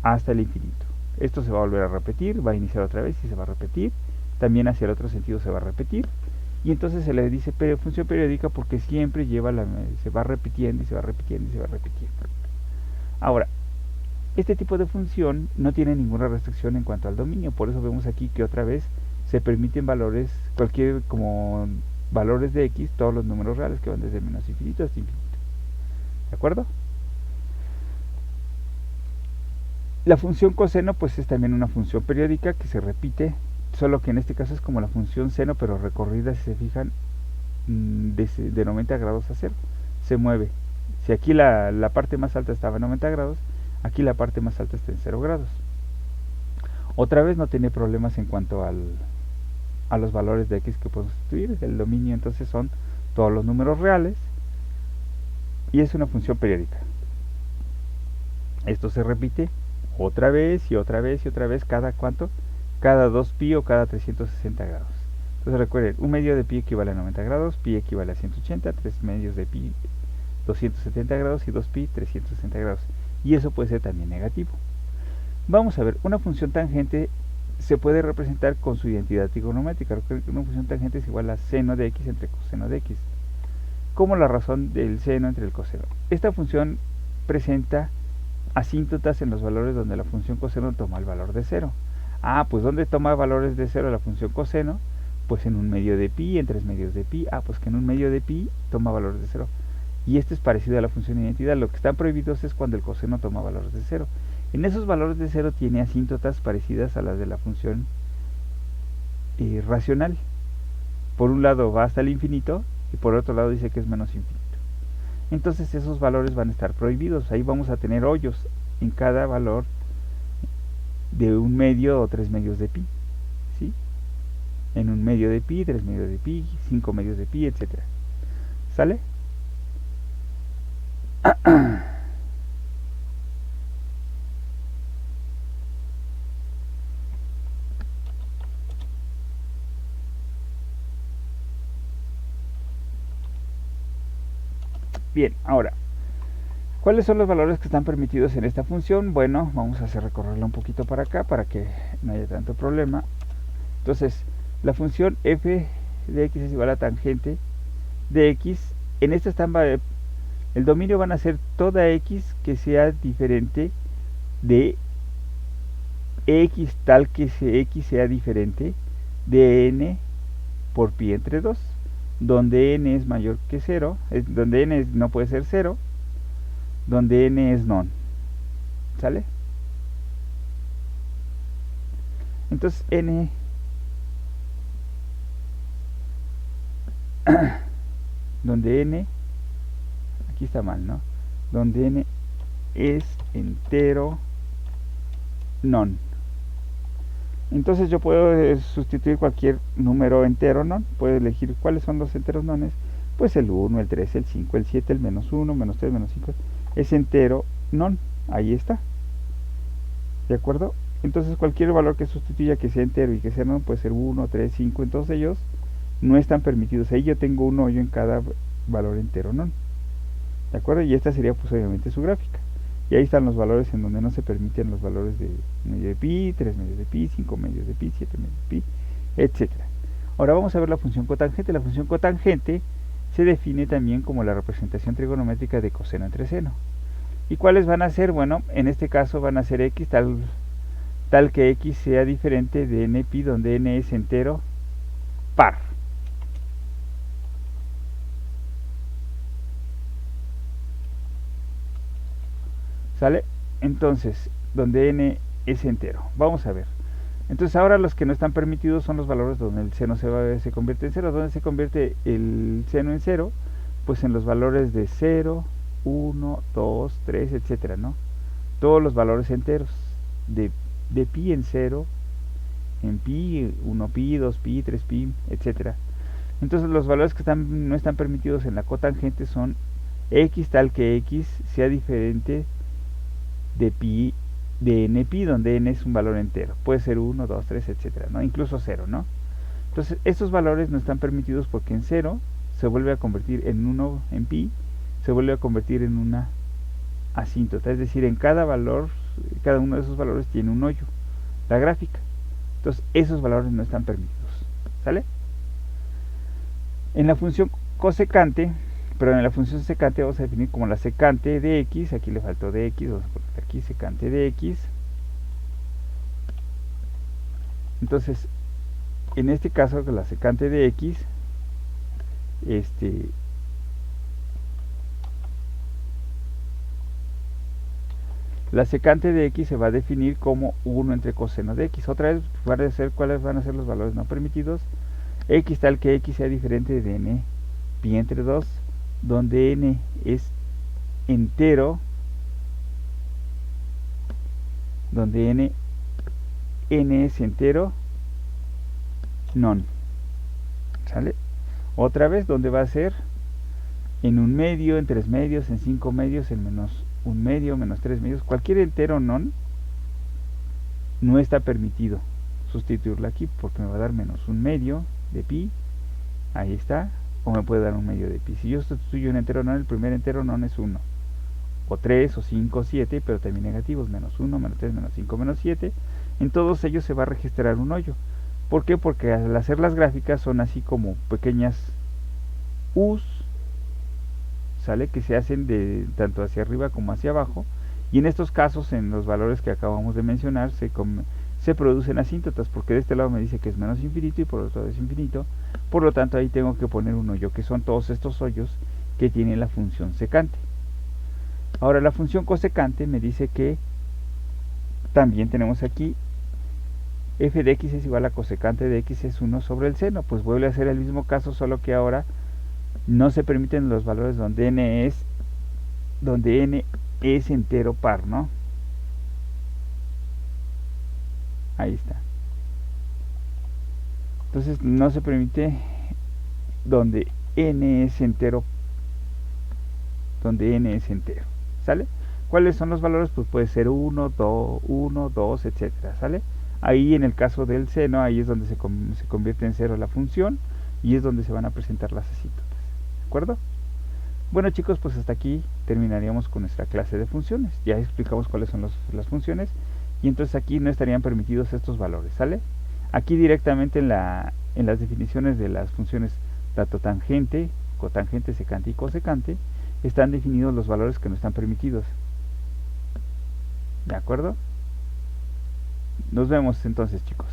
hasta el infinito. Esto se va a volver a repetir, va a iniciar otra vez y se va a repetir. También hacia el otro sentido se va a repetir. Y entonces se le dice función periódica porque siempre se va repitiendo y se va repitiendo y se va repitiendo. Ahora, este tipo de función no tiene ninguna restricción en cuanto al dominio. Por eso vemos aquí que otra vez se permiten valores, como valores de x, todos los números reales que van desde menos infinito hasta infinito. ¿De acuerdo? La función coseno pues es también una función periódica que se repite, solo que en este caso es como la función seno, pero recorrida, si se fijan, de 90 grados a 0. Se mueve. Si aquí la parte más alta estaba en 90 grados, aquí la parte más alta está en 0 grados. Otra vez no tiene problemas en cuanto a los valores de x que podemos sustituir. El dominio entonces son todos los números reales y es una función periódica. Esto se repite otra vez y otra vez y otra vez, cada 2pi o cada 360 grados. Entonces recuerden, un medio de pi equivale a 90 grados, pi equivale a 180, 3 medios de pi 270 grados y 2pi 360 grados. Y eso puede ser también negativo. Vamos a ver, una función tangente se puede representar con su identidad trigonométrica. Recuerden que una función tangente es igual a seno de x entre coseno de x, como la razón del seno entre el coseno. Esta función presenta asíntotas en los valores donde la función coseno toma el valor de 0. Pues ¿dónde toma valores de 0 la función coseno? Pues en un medio de pi, en 3 medios de pi. Pues que en un medio de pi toma valores de 0. Y esto es parecido a la función identidad. Lo que están prohibidos es cuando el coseno toma valores de 0. En esos valores de 0 tiene asíntotas parecidas a las de la función racional. Por un lado va hasta el infinito y por otro lado dice que es menos infinito. Entonces esos valores van a estar prohibidos. Ahí vamos a tener hoyos en cada valor de un medio o 3 medios de pi, ¿sí? En un medio de pi, 3 medios de pi, 5 medios de pi, etc. ¿Sale? Bien, ahora, ¿cuáles son los valores que están permitidos en esta función? Bueno, vamos a hacer recorrerla un poquito para acá para que no haya tanto problema. Entonces, la función f de x es igual a tangente de x. En esta están el dominio van a ser toda x que sea diferente de x, tal que x sea diferente de n por pi entre 2, donde n es mayor que 0, donde n no puede ser 0, donde n es non. ¿Sale? Entonces n donde n, aquí está mal, ¿no? Donde n es entero non. Entonces yo puedo sustituir cualquier número entero non. Puedo elegir cuáles son los enteros nones. Pues el 1, el 3, el 5, el 7, el menos 1, menos 3, menos 5 es entero non. Ahí está. ¿De acuerdo? Entonces cualquier valor que sustituya que sea entero y que sea non puede ser 1, 3, 5. Entonces ellos no están permitidos. Ahí yo tengo un hoyo en cada valor entero non. ¿De acuerdo? Y esta sería pues obviamente su gráfica. Y ahí están los valores en donde no se permiten los valores de medio de pi, 3 medios de pi, 5 medios de pi, 7 medios de pi, etc. Ahora vamos a ver la función cotangente. La función cotangente se define también como la representación trigonométrica de coseno entre seno. ¿Y cuáles van a ser? Bueno, en este caso van a ser x tal que x sea diferente de n pi, donde n es entero par. ¿Sale? Entonces, donde n es entero. Vamos a ver. Entonces ahora los que no están permitidos son los valores donde el seno se convierte en 0. ¿Dónde se convierte el seno en 0? Pues en los valores de 0, 1, 2, 3, etcétera, ¿no? Todos los valores enteros. De pi en 0, en pi, 1pi, 2pi, 3pi, etcétera. Entonces los valores que no están permitidos en la cotangente son x tal que x sea diferente de pi de npi, donde n es un valor entero. Puede ser 1, 2, 3, etcétera, ¿no? Incluso 0, ¿no? Entonces estos valores no están permitidos porque en 0 se vuelve a convertir en 1 en pi, se vuelve a convertir en una asíntota, es decir, en cada valor, cada uno de esos valores tiene un hoyo, la gráfica. Entonces esos valores no están permitidos, ¿sale? En la función cosecante, pero en la función secante vamos a definir como la secante de x, aquí le faltó de x, vamos a poner aquí secante de x. Entonces, en este caso, la secante de x, la secante de x se va a definir como 1 entre coseno de x. Otra vez, ¿cuáles van a ser los valores no permitidos? X tal que x sea diferente de n pi entre 2, donde n es entero, donde n es entero non, ¿sale? Otra vez, donde va a ser en 1 medio, en 3 medios, en 5 medios, en menos 1 medio, menos 3 medios, cualquier entero non no está permitido sustituirlo aquí porque me va a dar menos 1 medio de pi, ahí está, o me puede dar 1 medio de pi. Si yo sustituyo un entero non, el primer entero non es 1, o 3, o 5, o 7, pero también negativos, menos 1, menos 3, menos 5, menos 7, en todos ellos se va a registrar un hoyo. ¿Por qué? Porque al hacer las gráficas son así como pequeñas U's, ¿sale? Que se hacen de tanto hacia arriba como hacia abajo, y en estos casos, en los valores que acabamos de mencionar, se producen asíntotas, porque de este lado me dice que es menos infinito y por otro lado es infinito, por lo tanto ahí tengo que poner un hoyo, que son todos estos hoyos que tiene la función secante. Ahora la función cosecante me dice que también tenemos aquí f de x es igual a cosecante de x es 1 sobre el seno. Pues vuelve a ser el mismo caso, solo que ahora no se permiten los valores donde n es entero par, ¿no? Ahí está. Entonces no se permite donde n es entero, ¿sale? ¿Cuáles son los valores? Pues puede ser 1, 2, etcétera, ¿sale? Ahí en el caso del seno, ahí es donde se convierte en 0 la función y es donde se van a presentar las asíntotas, ¿de acuerdo? Bueno chicos, pues hasta aquí terminaríamos con nuestra clase de funciones. Ya explicamos cuáles son las funciones y entonces aquí no estarían permitidos estos valores, ¿sale? Aquí directamente en las definiciones de las funciones tanto tangente, cotangente, secante y cosecante están definidos los valores que no están permitidos, ¿de acuerdo? Nos vemos entonces chicos.